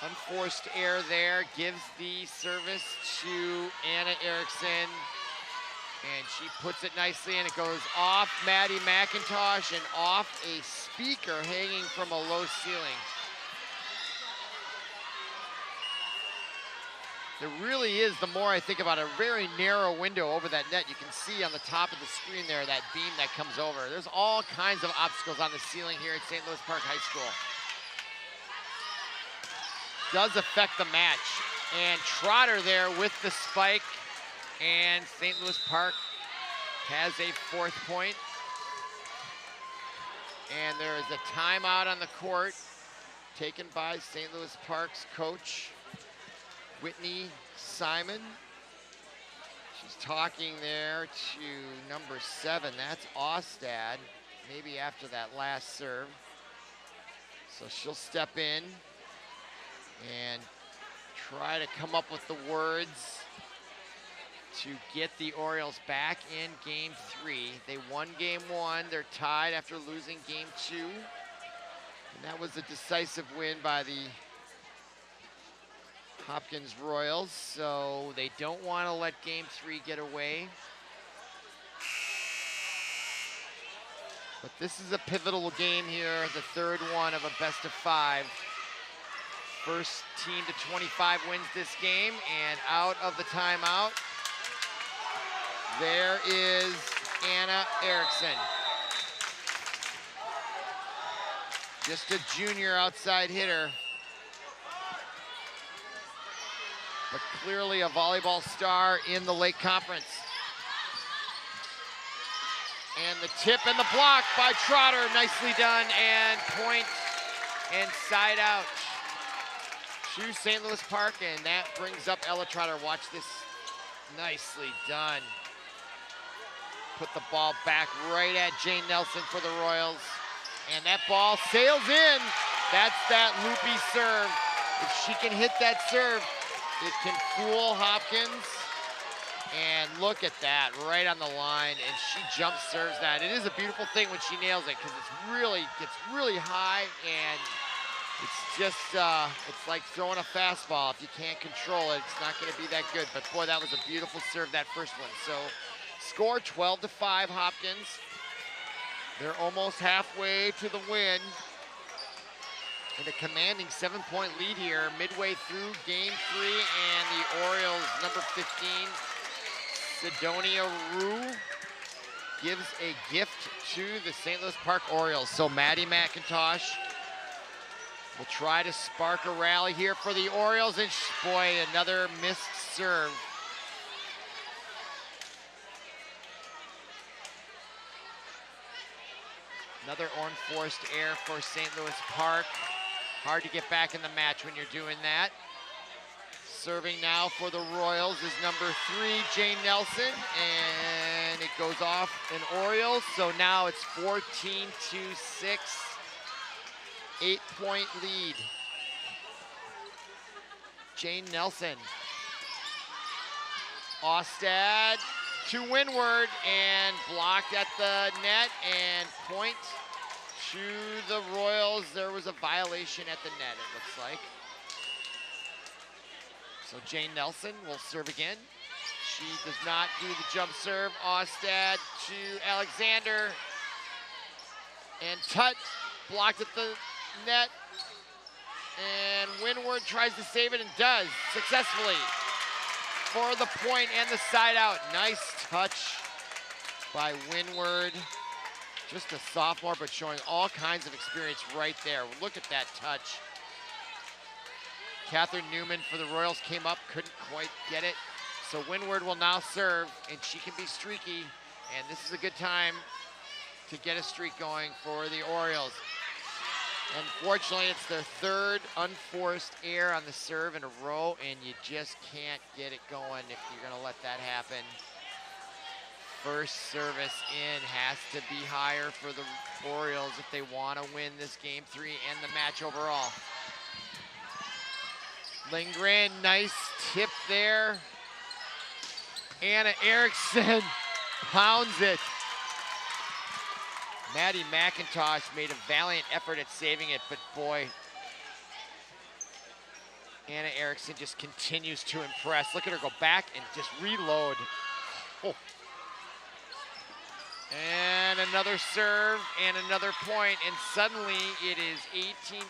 unforced error there, gives the service to Anna Erickson. And she puts it nicely, and it goes off Maddie McIntosh and off a speaker hanging from a low ceiling. There really is, the more I think about it, a very narrow window over that net. You can see on the top of the screen there, that beam that comes over. There's all kinds of obstacles on the ceiling here at St. Louis Park High School. Does affect the match. And Trotter there with the spike. And St. Louis Park has a 4th point. And there is a timeout on the court taken by St. Louis Park's coach, Whitney Simon. She's talking there to number 7, that's Ostad, maybe after that last serve. So she'll step in and try to come up with the words to get the Orioles back in game 3. They won game 1. They're tied after losing game 2. And that was a decisive win by the Hopkins Royals. So they don't want to let game 3 get away. But this is a pivotal game here, the third one of a best of 5. First team to 25 wins this game, and out of the timeout, there is Anna Erickson. Just a junior outside hitter, but clearly a volleyball star in the Lake Conference. And the tip and the block by Trotter, nicely done, and point and side out to St. Louis Park, and that brings up Ella Trotter. Watch this, nicely done. Put the ball back right at Jane Nelson for the Royals, and that ball sails in. That's that loopy serve. If she can hit that serve, it can fool Hopkins. And look at that, right on the line, and she jump serves that. It is a beautiful thing when she nails it, because gets really high, and it's just, it's like throwing a fastball. If you can't control it, it's not gonna be that good. But boy, that was a beautiful serve, that first one. So, score 12-5 Hopkins. They're almost halfway to the win. And a commanding 7-point lead here, midway through game 3, and the Orioles, number 15, Sidonia Rue, gives a gift to the St. Louis Park Orioles. So Maddie McIntosh will try to spark a rally here for the Orioles, and boy, another missed serve. Another unforced error for St. Louis Park. Hard to get back in the match when you're doing that. Serving now for the Royals is number 3, Jane Nelson, and it goes off an Orioles. So now it's 14-6, 8-point lead. Jane Nelson. Ostad to windward and blocked at the net, and point to the Royals. There was a violation at the net, it looks like. So Jane Nelson will serve again. She does not do the jump serve. Ostad to Alexander. And Tut blocked at the net. And Windward tries to save it and does successfully for the point and the side out. Nice touch by Windward. Just a sophomore, but showing all kinds of experience right there. Look at that touch. Catherine Newman for the Royals came up, couldn't quite get it. So Windward will now serve, and she can be streaky, and this is a good time to get a streak going for the Orioles. Unfortunately, it's their third unforced error on the serve in a row, and you just can't get it going if you're gonna let that happen. First service in has to be higher for the Orioles if they want to win this game 3 and the match overall. Lindgren, nice tip there. Anna Erickson pounds it. Maddie McIntosh made a valiant effort at saving it, but boy, Anna Erickson just continues to impress. Look at her go back and just reload. Oh. And another serve and another point, and suddenly it is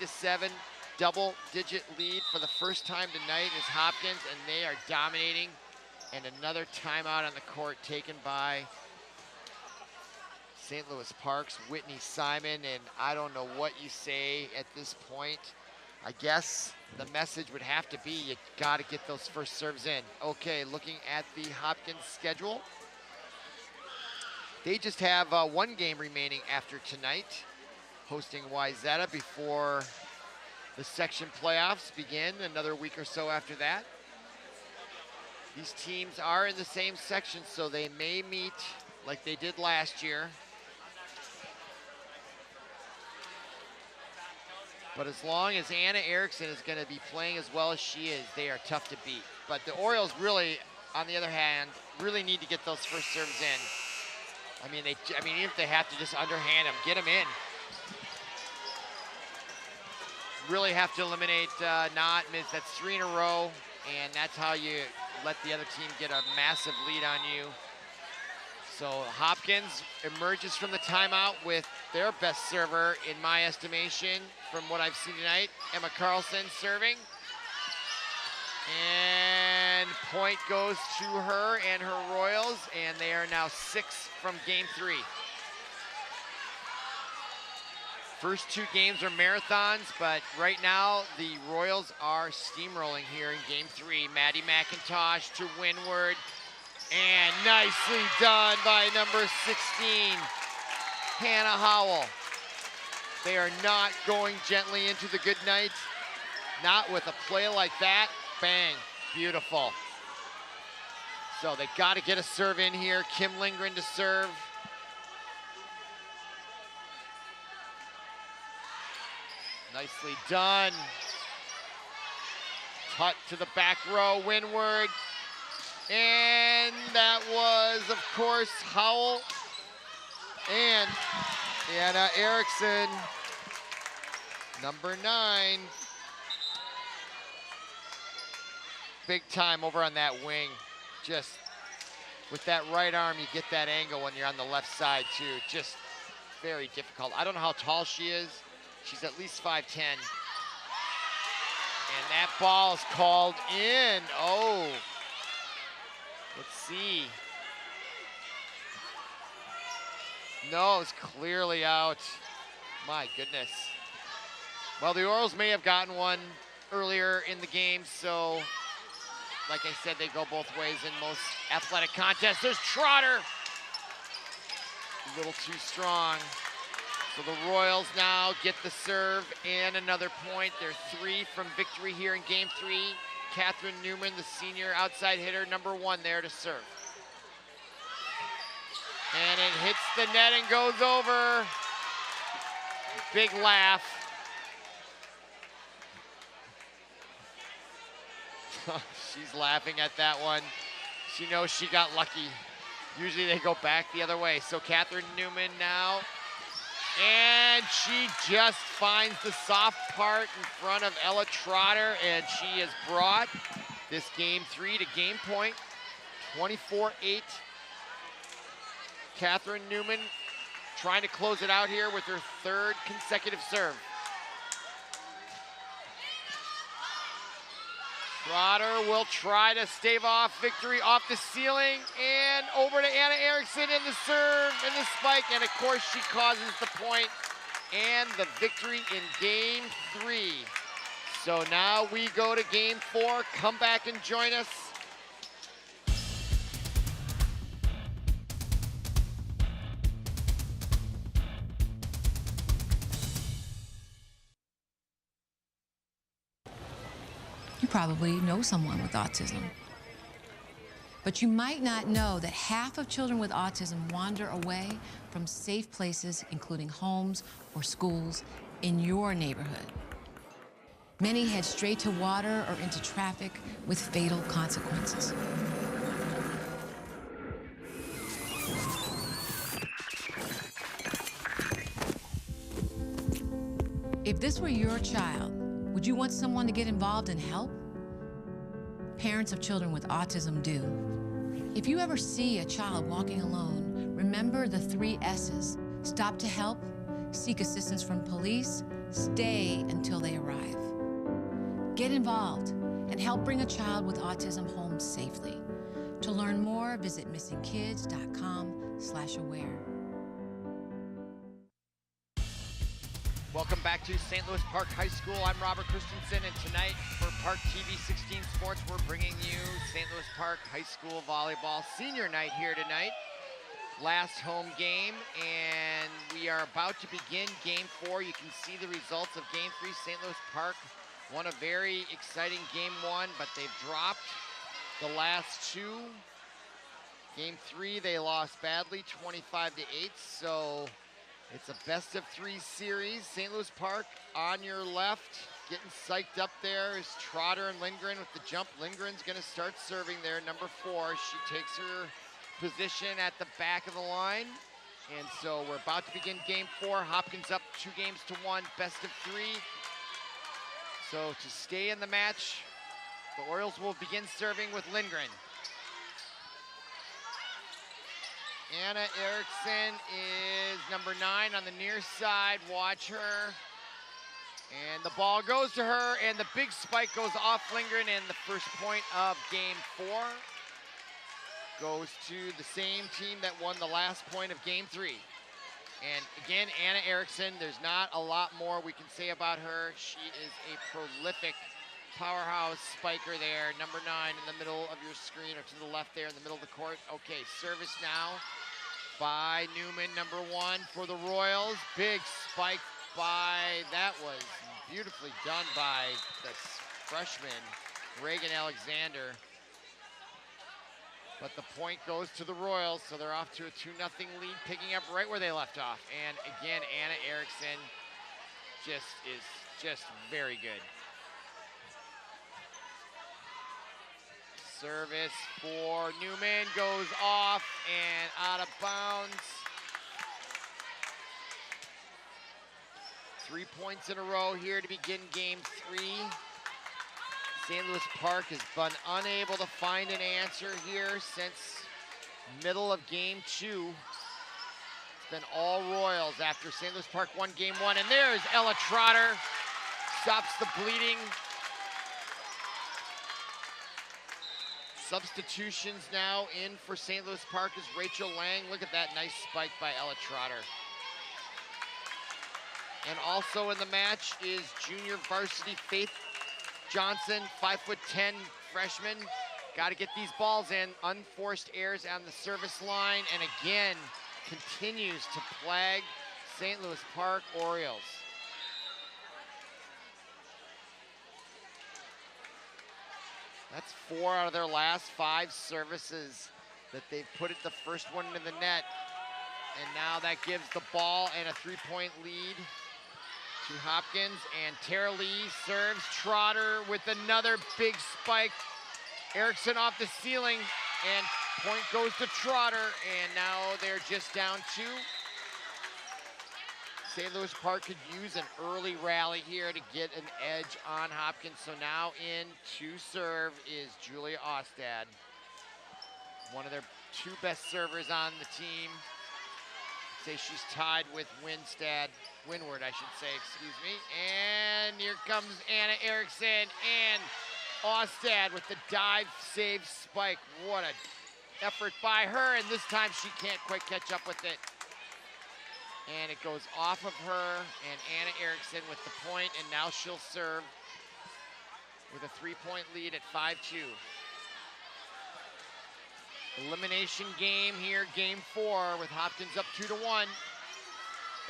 18-7, double-digit lead for the first time tonight is Hopkins, and they are dominating. And another timeout on the court taken by St. Louis Park's Whitney Simon, and I don't know what you say at this point. I guess the message would have to be you got to get those first serves in. Okay, looking at the Hopkins schedule. They just have one game remaining after tonight, hosting Wayzata before the section playoffs begin another week or so after that. These teams are in the same section, so they may meet like they did last year. But as long as Anna Erickson is going to be playing as well as she is, they are tough to beat. But the Orioles really on the other hand, really need to get those first serves in. I mean, even if they have to just underhand them, get them in. Really have to eliminate not miss. That's 3 in a row, and that's how you let the other team get a massive lead on you. So Hopkins emerges from the timeout with their best server, in my estimation, from what I've seen tonight. Emma Carlson serving. And point goes to her and her Royals, and they are now 6 from game 3. First 2 games are marathons, but right now the Royals are steamrolling here in game 3. Maddie McIntosh to windward, and nicely done by number 16, Hannah Howell. They are not going gently into the good night, not with a play like that. Bang, beautiful. So they got to get a serve in here. Kim Lindgren to serve. Nicely done. Tut to the back row, windward. And that was, of course, Howell and Anna Erickson, number 9. Big time over on that wing. Just with that right arm, you get that angle when you're on the left side too. Just very difficult. I don't know how tall she is. She's at least 5'10". And that ball is called in. Oh, let's see. No, it's clearly out. My goodness. Well, the Orioles may have gotten one earlier in the game, so like I said, they go both ways in most athletic contests. There's Trotter. A little too strong. So the Royals now get the serve and another point. They're 3 from victory here in game 3. Catherine Newman, the senior outside hitter, number 1 there to serve. And it hits the net and goes over. Big laugh. She's laughing at that one. She knows she got lucky. Usually they go back the other way. So Catherine Newman now. And she just finds the soft part in front of Ella Trotter, and she has brought this game 3 to game point, 24-8. Catherine Newman trying to close it out here with her 3rd consecutive serve. Trotter will try to stave off victory off the ceiling, and over to Anna Erickson in the serve and the spike, and of course she causes the point and the victory in game 3. So now we go to game 4. Come back and join us. You probably know someone with autism. But you might not know that half of children with autism wander away from safe places, including homes or schools, in your neighborhood. Many head straight to water or into traffic with fatal consequences. If this were your child, would you want someone to get involved and help? Parents of children with autism do. If you ever see a child walking alone, remember the 3 S's. Stop to help, seek assistance from police, stay until they arrive. Get involved and help bring a child with autism home safely. To learn more, visit missingkids.com/aware. Welcome back to St. Louis Park High School. I'm Robert Christensen, and tonight for ParkTV 16 Sports, we're bringing you St. Louis Park High School Volleyball senior night here tonight. Last home game, and we are about to begin game 4. You can see the results of game 3. St. Louis Park won a very exciting game 1, but they've dropped the last 2. Game 3, they lost badly, 25-8, so it's a best-of-3 series. St. Louis Park on your left, getting psyched up there is Trotter and Lindgren with the jump. Lindgren's gonna start serving there, number 4. She takes her position at the back of the line. And so we're about to begin game 4. Hopkins up 2-1, best of 3. So to stay in the match, the Orioles will begin serving with Lindgren. Anna Erickson is number 9 on the near side. Watch her. And the ball goes to her, and the big spike goes off Lindgren, and the first point of game 4 goes to the same team that won the last point of game 3. And again, Anna Erickson, there's not a lot more we can say about her. She is a prolific powerhouse spiker there, number 9 in the middle of your screen, or to the left there in the middle of the court. Okay, service now by Newman, number 1 for the Royals. Big spike by, that was beautifully done by the freshman, Reagan Alexander. But the point goes to the Royals, so they're off to a 2-0 lead, picking up right where they left off. And again, Anna Erickson is just very good. Service for Newman goes off and out of bounds. 3 points in a row here to begin game 3. St. Louis Park has been unable to find an answer here since middle of game 2. It's been all Royals after St. Louis Park won game 1. And there's Ella Trotter, stops the bleeding. Substitutions now in for St. Louis Park is Rachel Lang. Look at that nice spike by Ella Trotter. And also in the match is junior varsity Faith Johnson, 5'10" freshman. Got to get these balls in. Unforced errors on the service line, and again continues to plague St. Louis Park Orioles. That's 4 out of their last 5 services that they've put it the first one into the net. And now that gives the ball and a 3-point lead to Hopkins. And Tara Lee serves. Trotter with another big spike. Erickson off the ceiling, and point goes to Trotter. And now they're just down 2. St. Louis Park could use an early rally here to get an edge on Hopkins. So now in to serve is Julia Ostad, one of their 2 best servers on the team. Say she's tied with Windward, I should say, excuse me. And here comes Anna Erickson, and Ostad with the dive save spike. What an effort by her, and this time she can't quite catch up with it. And it goes off of her, and Anna Erickson with the point, and now she'll serve with a 3-point lead at 5-2. Elimination game here, game 4, with Hopkins up 2-1.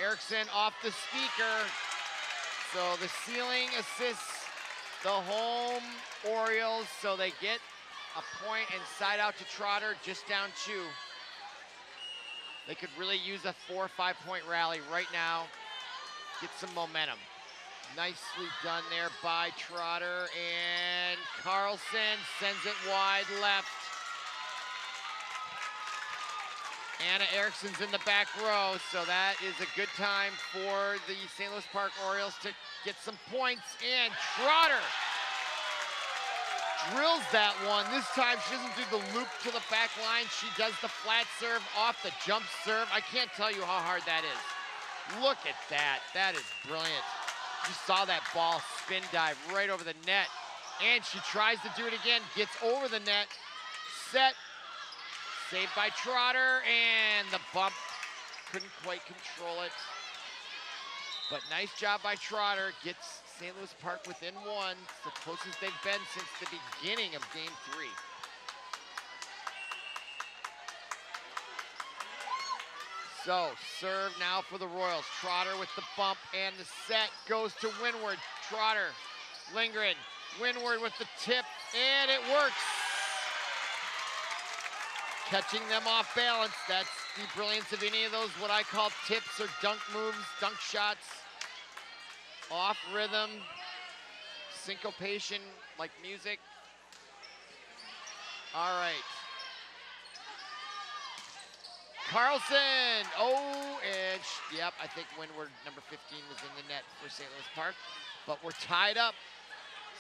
Erickson off the speaker. So the ceiling assists the home Orioles, so they get a point and side out to Trotter, just down 2. They could really use a 4 or 5-point rally right now, get some momentum. Nicely done there by Trotter, and Carlson sends it wide left. Anna Erickson's in the back row, so that is a good time for the St. Louis Park Orioles to get some points. And Trotter drills that one. This time she doesn't do the loop to the back line. She does the flat serve off the jump serve. I can't tell you how hard that is. Look at that. That is brilliant. You saw that ball spin dive right over the net. And she tries to do it again, gets over the net, set, saved by Trotter, and the bump, couldn't quite control it. But nice job by Trotter, gets St. Louis Park within 1. It's the closest they've been since the beginning of game 3. So, serve now for the Royals. Trotter with the bump, and the set goes to Windward. Trotter, Lindgren, Windward with the tip, and it works. Catching them off balance. That's the brilliance of any of those, what I call tips or dunk moves, dunk shots. Off rhythm, syncopation like music. All right. Carlson, oh, and yep, I think Windward, number 15, was in the net for St. Louis Park, but we're tied up.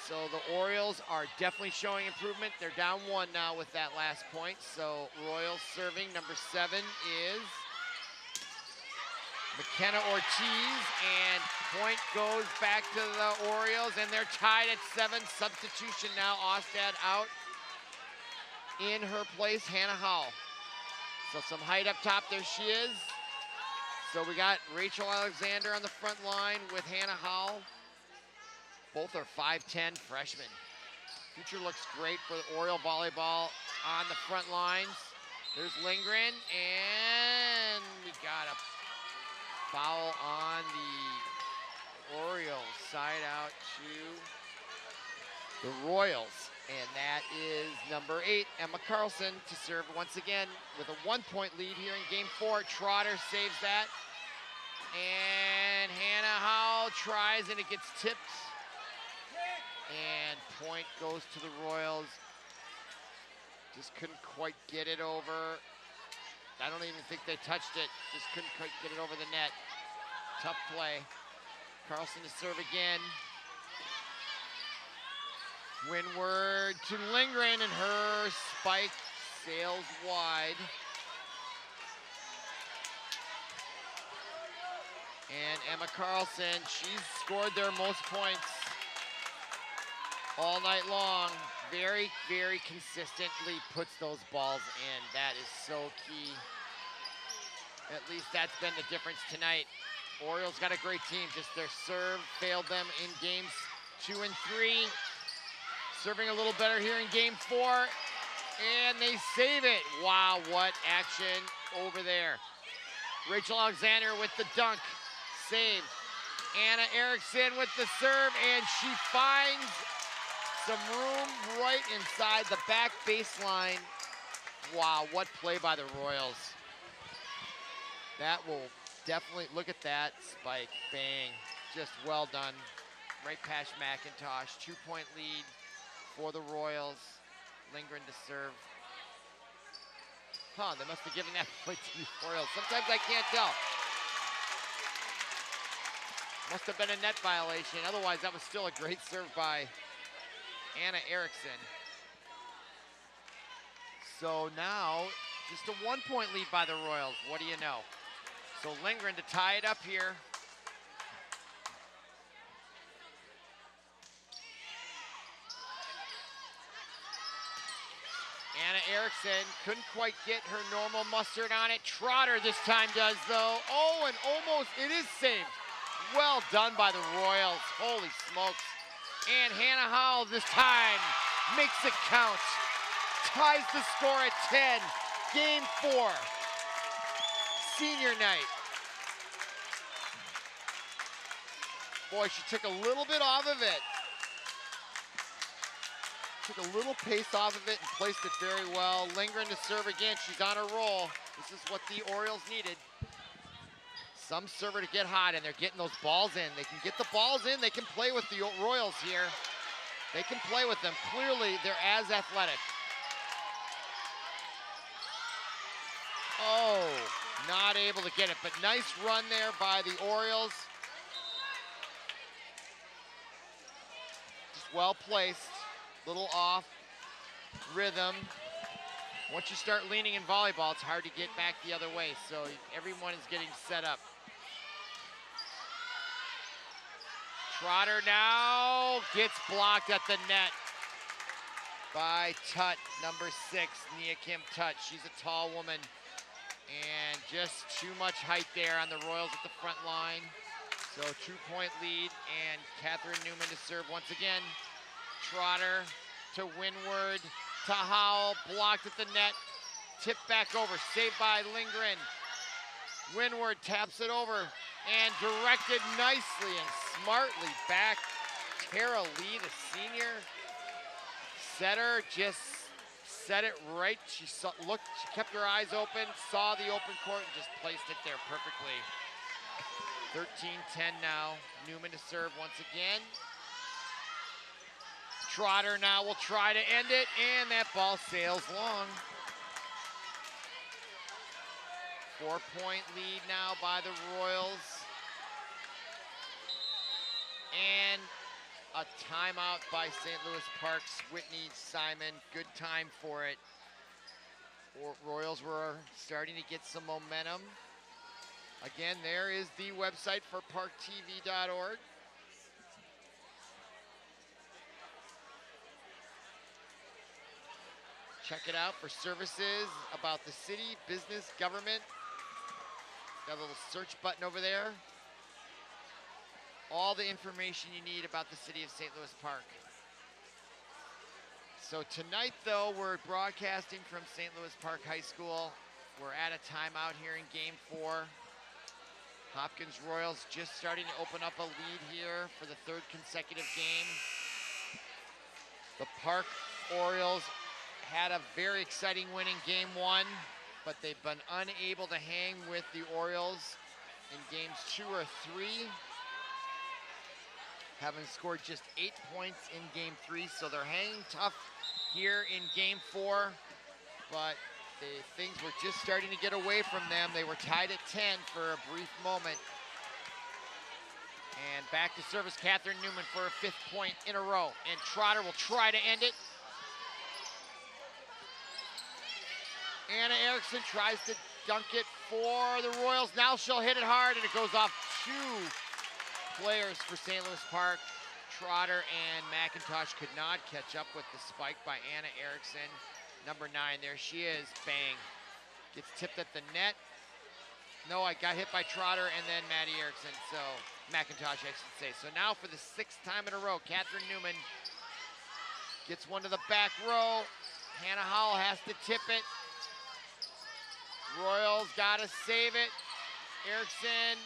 So the Orioles are definitely showing improvement. They're down 1 now with that last point. So Royals serving, number 7 is McKenna Ortiz, and point goes back to the Orioles, and they're tied at 7. Substitution now, Ostad out. In her place, Hannah Howell. So some height up top, there she is. So we got Rachel Alexander on the front line with Hannah Howell. Both are 5'10" freshmen. Future looks great for the Oriole volleyball on the front lines. There's Lindgren, and we got a foul on the Orioles. Side out to the Royals. And that is number 8, Emma Carlson, to serve once again with a 1-point lead here in game 4. Trotter saves that. And Hannah Howell tries, and it gets tipped. And point goes to the Royals. Just couldn't quite get it over. I don't even think they touched it. Just couldn't quite get it over the net. Tough play. Carlson to serve again. Windward to Lindgren, and her spike sails wide. And Emma Carlson, she's scored their most points all night long. Very, very consistently puts those balls in. That is so key. At least that's been the difference tonight. Orioles got a great team, just their serve failed them in games 2 and 3. Serving a little better here in game 4, and they save it. Wow, what action over there. Rachel Alexander with the dunk, saved. Anna Erickson with the serve, and she finds some room right inside the back baseline. Wow, what play by the Royals. That will definitely, look at that spike, bang. Just well done, right past McIntosh. 2-point lead for the Royals. Lindgren to serve. They must have given that point to the Orioles. Sometimes I can't tell. Must have been a net violation. Otherwise, that was still a great serve by Anna Erickson. So now, just a 1-point lead by the Royals. What do you know? So Lindgren to tie it up here. Anna Erickson couldn't quite get her normal mustard on it. Trotter this time does, though. Oh, and almost, it is saved. Well done by the Royals. Holy smokes. And Hannah Howell this time makes it count. Ties the score at 10. Game 4. Senior night. Boy, she took a little bit off of it. Took a little pace off of it and placed it very well. Lindgren to serve again. She's on a roll. This is what the Orioles needed. Some server to get hot, and they're getting those balls in. They can get the balls in. They can play with the Royals here. They can play with them. Clearly, they're as athletic. Oh, not able to get it, but nice run there by the Orioles. Just well placed. Little off rhythm. Once you start leaning in volleyball, it's hard to get back the other way, so everyone is getting set up. Trotter now gets blocked at the net by Tutt, number 6, Nia Kim Tutt. She's a tall woman, and just too much height there on the Royals at the front line. So 2-point lead, and Catherine Newman to serve once again. Trotter to Windward, to Howell, blocked at the net, tipped back over, saved by Lindgren. Windward taps it over and directed nicely and smartly back. Tara Lee, the senior, setter, just set it right. She kept her eyes open, saw the open court, and just placed it there perfectly. 13-10 now. Newman to serve once again. Trotter now will try to end it, and that ball sails long. 4-point lead now by the Royals. And a timeout by St. Louis Park's Whitney Simon. Good time for it. Royals were starting to get some momentum. Again, there is the website for ParkTV.org. Check it out for services about the city, business, government. Got a little search button over there. All the information you need about the city of St. Louis Park. So tonight, though, we're broadcasting from St. Louis Park High School. We're at a timeout here in Game 4. Hopkins Royals just starting to open up a lead here for the third consecutive game. The Park Orioles had a very exciting win in Game 1, but they've been unable to hang with the Orioles in Games 2 or 3. Having scored just 8 points in Game 3, so they're hanging tough here in Game 4, but things were just starting to get away from them. They were tied at 10 for a brief moment. And back to service, Catherine Newman for a 5th point in a row, and Trotter will try to end it. Anna Erickson tries to dunk it for the Royals. Now she'll hit it hard, and it goes off 2 players for St. Louis Park. Trotter and McIntosh could not catch up with the spike by Anna Erickson. Number 9, there she is, bang. Gets tipped at the net. No, I got hit by Trotter and then Maddie Erickson, so McIntosh, I should say. So now for the 6th time in a row, Catherine Newman gets one to the back row. Hannah Howell has to tip it. Royals gotta save it. Erickson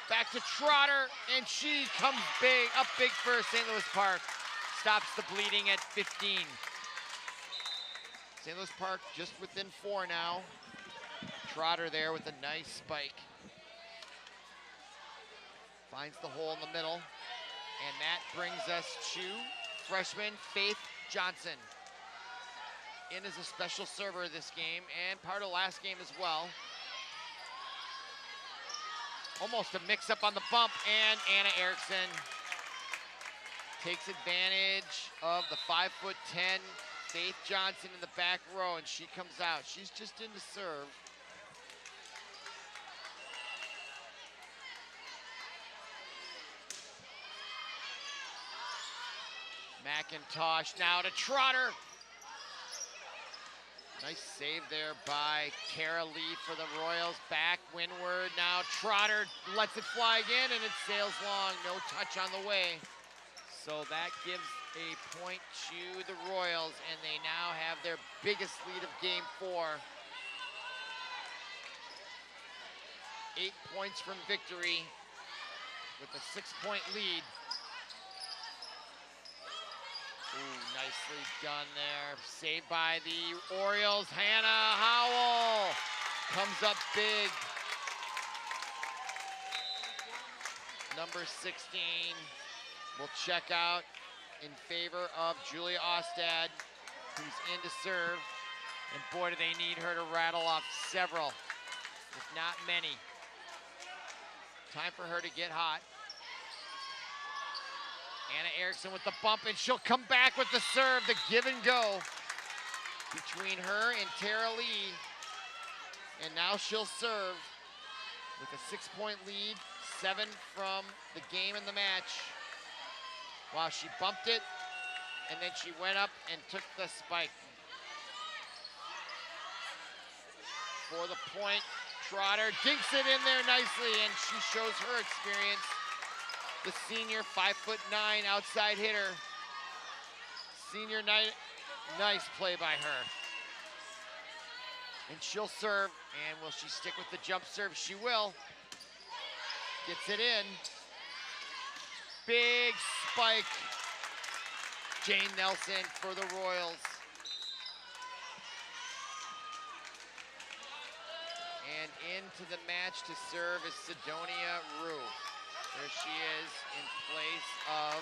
back to Trotter, and she comes big, up big for St. Louis Park. Stops the bleeding at 15. St. Louis Park just within 4 now. Trotter there with a nice spike. Finds the hole in the middle. And that brings us to freshman Faith Johnson. In as a special server this game and part of last game as well. Almost a mix-up on the bump, and Anna Erickson takes advantage of the 5'10" Faith Johnson in the back row, and she comes out. She's just in to serve. McIntosh now to Trotter. Nice save there by Tara Lee for the Royals. Back windward now. Trotter lets it fly again, and it sails long. No touch on the way. So that gives a point to the Royals, and they now have their biggest lead of Game 4. 8 points from victory with a 6-point lead. Ooh, nicely done there. Saved by the Orioles. Hannah Howell comes up big. Number 16 will check out in favor of Julia Ostad, who's in to serve. And boy, do they need her to rattle off several, if not many. Time for her to get hot. Anna Erickson with the bump, and she'll come back with the serve, the give and go between her and Tara Lee. And now she'll serve with a 6-point lead, 7 from the game and the match. Wow, she bumped it, and then she went up and took the spike. For the point, Trotter dinks it in there nicely, and she shows her experience. The senior 5'9" outside hitter. Senior nice play by her. And she'll serve, and will she stick with the jump serve? She will. Gets it in. Big spike. Jane Nelson for the Royals. And into the match to serve is Sidonia Rue. There she is in place of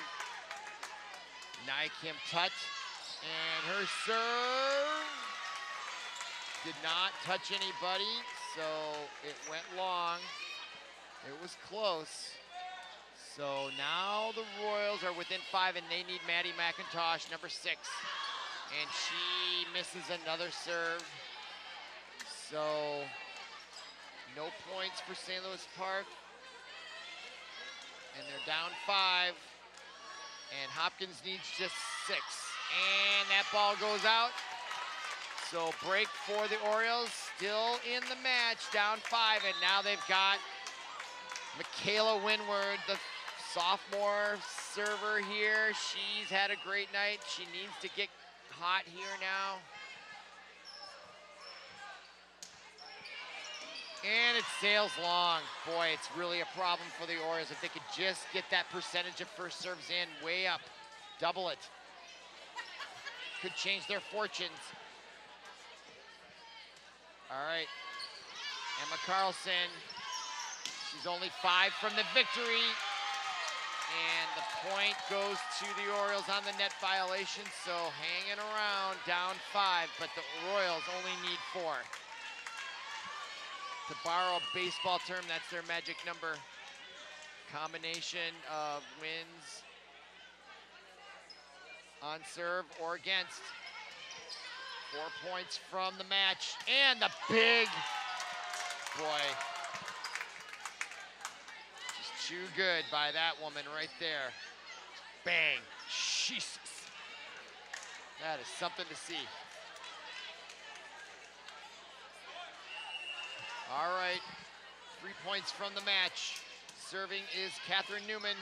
Nia Kim Tut, and her serve did not touch anybody, so it went long. It was close. So now the Royals are within 5, and they need Maddie McIntosh, number 6. And she misses another serve. So no points for St. Louis Park. And they're down 5. And Hopkins needs just 6. And that ball goes out. So break for the Orioles, still in the match, down 5. And now they've got Michaela Winward, the sophomore server here. She's had a great night. She needs to get hot here now. And it sails long. Boy, it's really a problem for the Orioles. If they could just get that percentage of first serves in way up, double it, could change their fortunes. All right, Emma Carlson, she's only 5 from the victory. And the point goes to the Orioles on the net violation, so hanging around, down 5, but the Royals only need 4. To borrow a baseball term, that's their magic number. Combination of wins on serve or against. 4 points from the match, and the big, boy, just too good by that woman right there. Bang, Jesus. That is something to see. All right, 3 points from the match. Serving is Catherine Newman.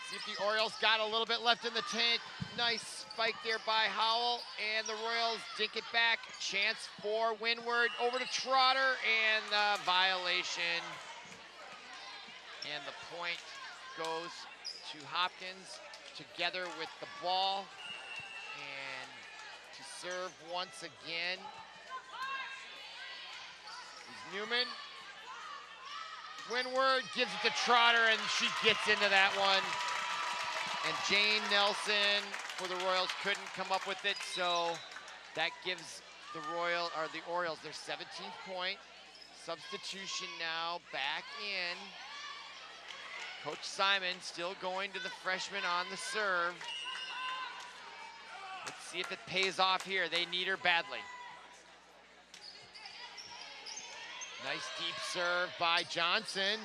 See if the Orioles got a little bit left in the tank. Nice spike there by Howell, and the Royals dink it back. Chance for Winward, over to Trotter, and the violation. And the point goes to Hopkins, together with the ball. And to serve once again is Newman. Winward gives it to Trotter, and she gets into that one. And Jane Nelson for the Royals couldn't come up with it, so that gives the Orioles their 17th point. Substitution now back in. Coach Simon still going to the freshman on the serve. Let's see if it pays off here. They need her badly. Nice deep serve by Johnson.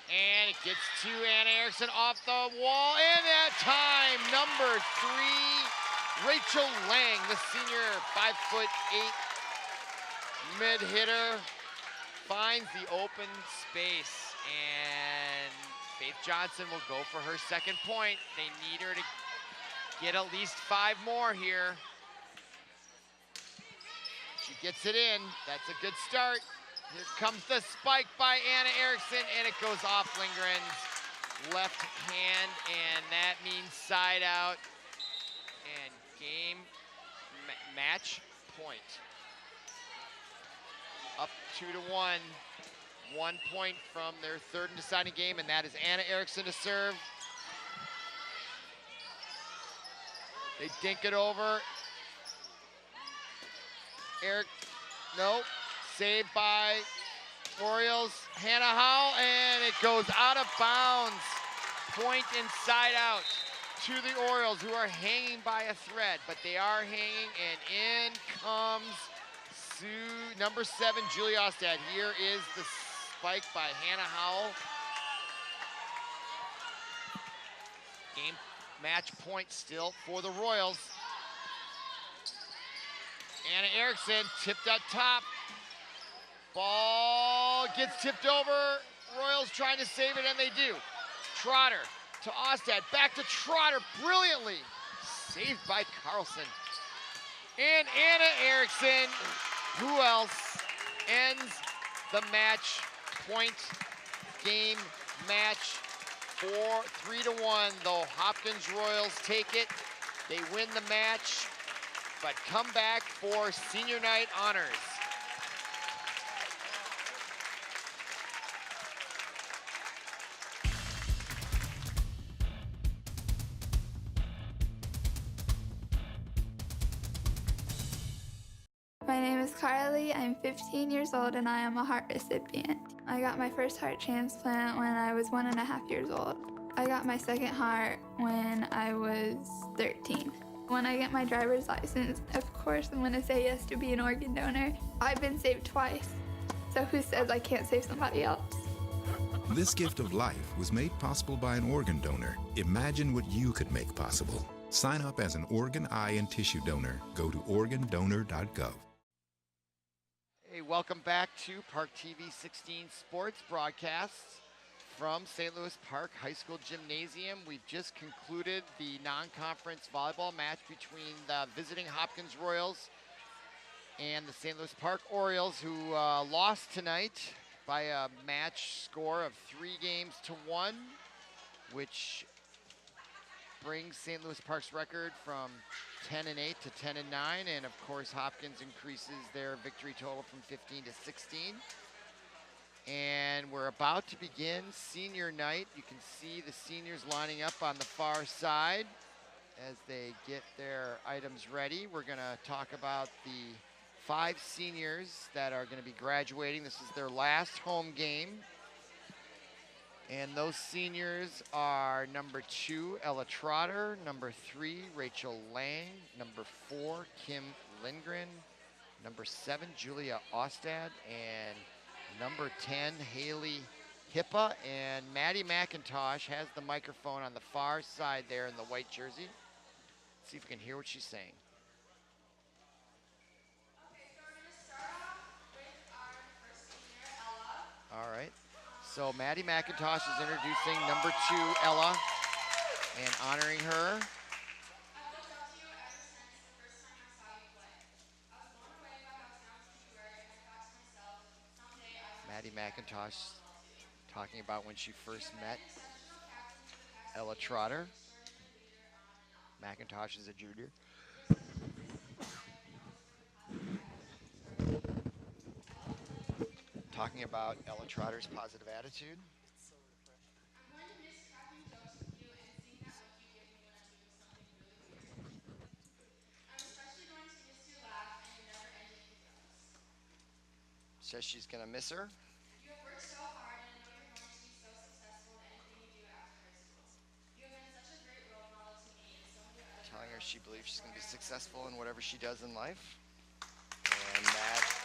And it gets to Anna Erickson off the wall. And that time, number 3, Rachel Lang, the senior 5'8" mid hitter, finds the open space. And Faith Johnson will go for her 2nd point. They need her to get at least 5 more here. She gets it in. That's a good start. Here comes the spike by Anna Erickson, and it goes off Lindgren's left hand, and that means side out and game match point. Up 2-1. 1 point from their 3rd and deciding game, and that is Anna Erickson to serve. They dink it over. Nope. Saved by Orioles, Hannah Howell, and it goes out of bounds. Point inside out to the Orioles, who are hanging by a thread, but they are hanging, and in comes number 7, Julie Ostad. Here is the spike by Hannah Howell. Game match point still for the Royals. Anna Erickson tipped up top. Ball gets tipped over. Royals trying to save it, and they do. Trotter to Ostad, back to Trotter, brilliantly saved by Carlson. And Anna Erickson, who else, ends the match point game match 3-1. Though Hopkins Royals take it, they win the match, but come back for senior night honors. My name is Carly. I'm 15 years old and I am a heart recipient. I got my first heart transplant when I was 1.5 years old. I got my second heart when I was 13. When I get my driver's license, of course I'm gonna say yes to be an organ donor. I've been saved twice, so who says I can't save somebody else? This gift of life was made possible by an organ donor. Imagine what you could make possible. Sign up as an organ, eye, and tissue donor. Go to organdonor.gov. Hey, welcome back to ParkTV 16 Sports broadcasts from St. Louis Park High School Gymnasium. We've just concluded the non-conference volleyball match between the visiting Hopkins Royals and the St. Louis Park Orioles, who lost tonight by a match score of 3-1, which brings St. Louis Park's record from 10-8 to 10-9, and of course Hopkins increases their victory total from 15 to 16. And we're about to begin senior night. You can see the seniors lining up on the far side as they get their items ready. We're gonna talk about the 5 seniors that are gonna be graduating. This is their last home game. And those seniors are number 2, Ella Trotter, number 3, Rachel Lang, number 4, Kim Lindgren, number 7, Julia Ostad, and number 10, Haley Hippa. And Maddie McIntosh has the microphone on the far side there in the white jersey. Let's see if we can hear what she's saying. Okay, so we're going to start off with our first senior, Ella. All right. So Maddie McIntosh is introducing number 2, Ella, and honoring her. I've looked up to you ever since the first time I saw you play. I was blown away by how talented you were, and I thought to myself, someday I want Maddie to be there. McIntosh talking about when she first You've met been an exceptional captain for the past Ella 2 years, Trotter. an extraordinary leader on and off. McIntosh is a junior. You're such a consistent player and always bring a positive attitude to the game. I love playing with you because Talking about Ella Trotter's positive attitude. I'm going to miss cracking jokes with you and seeing that look you give me when I'm doing something really weird. I'm especially going to miss your laugh and your never-ending jokes. Says she's gonna miss her. You have worked so hard, and I know you're going to be so successful in anything you do after high school. You have been such a great role model to me and so many other Telling her girls. she believes she's gonna be successful in whatever she does in life. And that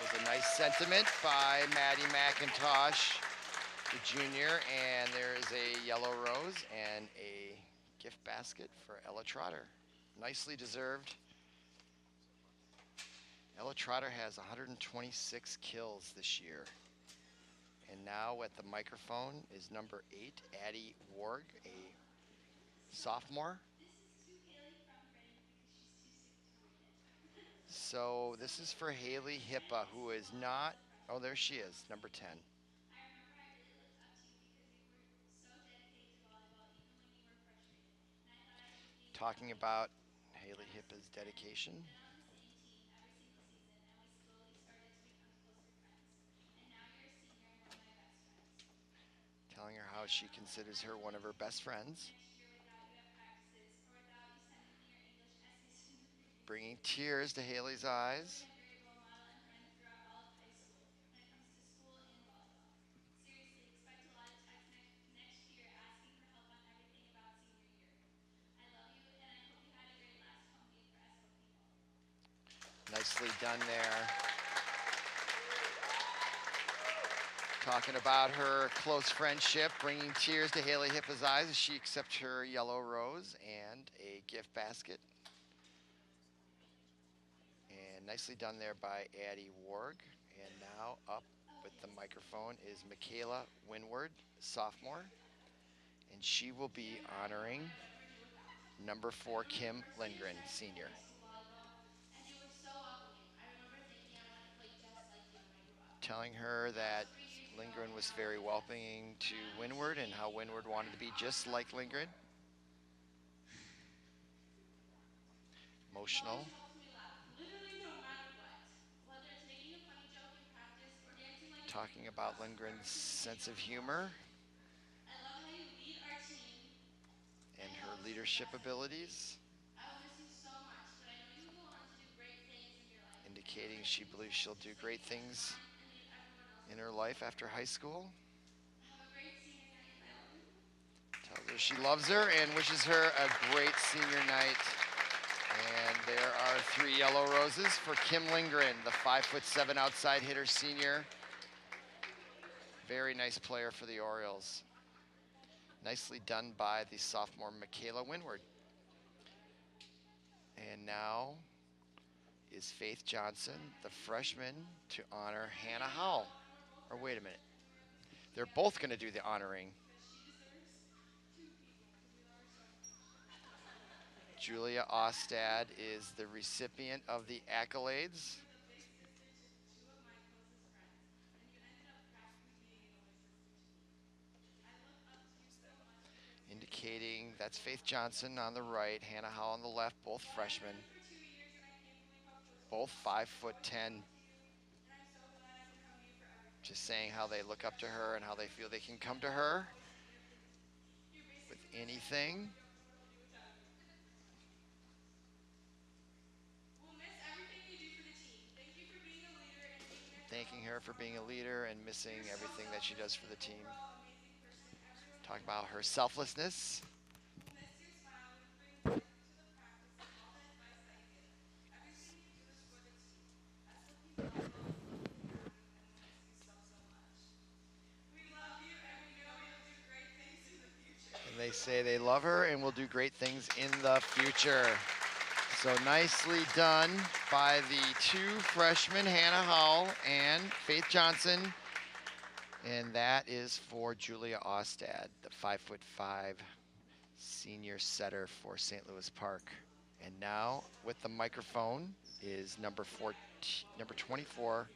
was a nice sentiment by Maddie McIntosh, the junior. And there is a yellow rose and a gift basket for Ella Trotter. Nicely deserved. Ella Trotter has 126 kills this year. And now at the microphone is number 8, Addie Warg, a sophomore. So this is for Haley Hippa, who is not, oh, there she is, number 10. I remember I really looked up to you because you were so dedicated to volleyball even when you were frustrated. And I thought I would be Talking about Haley Hippa's dedication. on the same team every single season, and we slowly started to become closer friends. And now you're a senior and one of my best friends. Telling her how she considers her one of her best friends. Next year, without you at practices or without you sending me your English essays from the previous Bringing tears to Haley's eyes. you've been a great role model and friend throughout all of high school when it comes to school and volleyball. Seriously, expect a lot of texts next year asking for help on everything about senior year. I love you, and I hope you had a great last home game for SLP volleyball. Nicely done there. Talking about her close friendship, bringing tears to Haley Hippa's eyes as she accepts her yellow rose and a gift basket. And nicely done there by Addie Warg. And now up with the microphone is Michaela Winward, sophomore. And she will be honoring number 4, Kim Lindgren, senior. And you were so welcoming. I remember thinking I wanted to play just like you when I grew up. Telling her that Lindgren was very welcoming to Winward and how Winward wanted to be just like Lindgren. Emotional. Always helps me laugh, literally no matter what. Whether it's making a funny joke in practice or dancing like Talking about Lindgren's sense of humor I love how you lead our team. and her leadership abilities. I will miss you so much, but I know you will go on to do great indicating she believes she'll do great things in her life after high school. Tells her she loves her and wishes her a great senior night. And there are 3 yellow roses for Kim Lindgren, the 5'7" outside hitter senior. Very nice player for the Orioles. Nicely done by the sophomore Michaela Windward. And now is Faith Johnson, the freshman, to honor Hannah Howell. Or wait a minute. They're both going to do the honoring. Julia Ostad is the recipient of the accolades. Indicating that's Faith Johnson on the right, Hannah Howell on the left, both freshmen. Both 5'10". Just saying how they look up to her and how they feel they can come to her with anything. Thanking her for being a leader and missing everything that she does for the team. Talking about her selflessness. And they say they love her and will do great things in the future. So nicely done by the 2 freshmen, Hannah Howell and Faith Johnson. And that is for Julia Ostad, the 5'5" senior setter for St. Louis Park. And now with the microphone is number 24,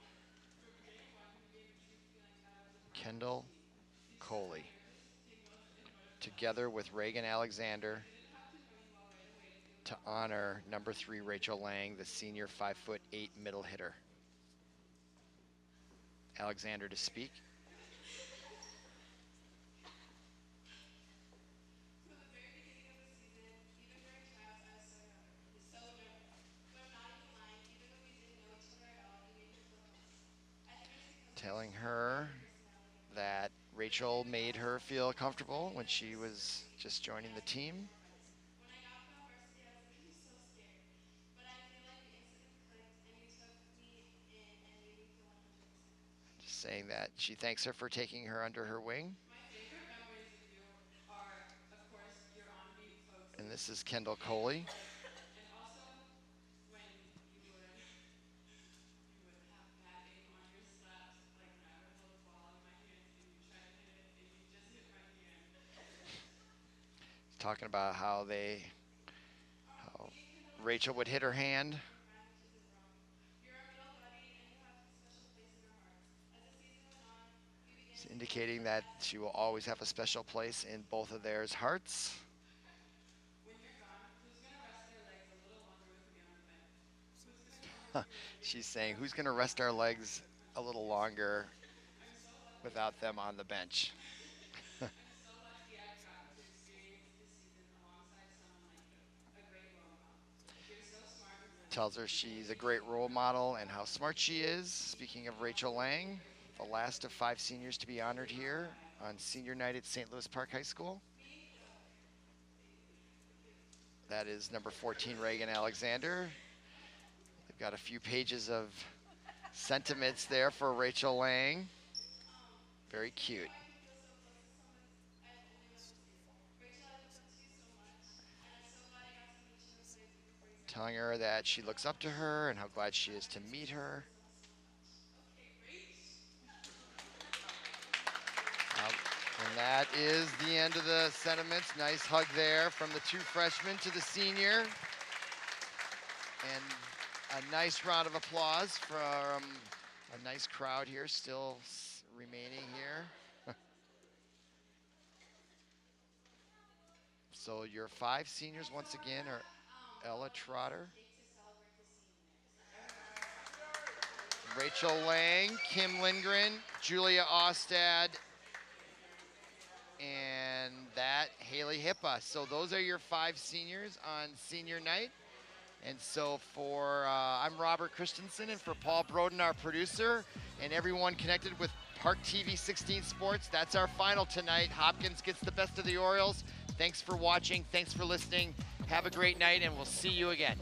Kendall Coley, together with Reagan Alexander, to honor number 3, Rachel Lang, the senior 5'8" middle hitter. Alexander to speak. Telling her that Rachel made her feel comfortable when she was just joining the team. Just saying that she thanks her for taking her under her wing. And this is Kendall Coley. Talking about how Rachel would hit her hand. It's indicating that she will always have a special place in both of theirs' hearts. She's saying, who's going to rest our legs a little longer without them on the bench? Tells her she's a great role model and how smart she is. Speaking of Rachel Lang, the last of 5 seniors to be honored here on senior night at St. Louis Park High School. That is number 14, Reagan Alexander. They've got a few pages of sentiments there for Rachel Lang. Very cute. Telling her that she looks up to her and how glad she is to meet her. And that is the end of the sentiments. Nice hug there from the 2 freshmen to the senior. And a nice round of applause from a nice crowd here, still remaining here. So your 5 seniors once again are Ella Trotter, Rachel Lang, Kim Lindgren, Julia Ostad, and that Haley Hippa. So those are your 5 seniors on senior night. And so I'm Robert Christensen, and for Paul Broden, our producer, and everyone connected with ParkTV 16 Sports, that's our final tonight. Hopkins gets the best of the Orioles. Thanks for watching. Thanks for listening. Have a great night, and we'll see you again.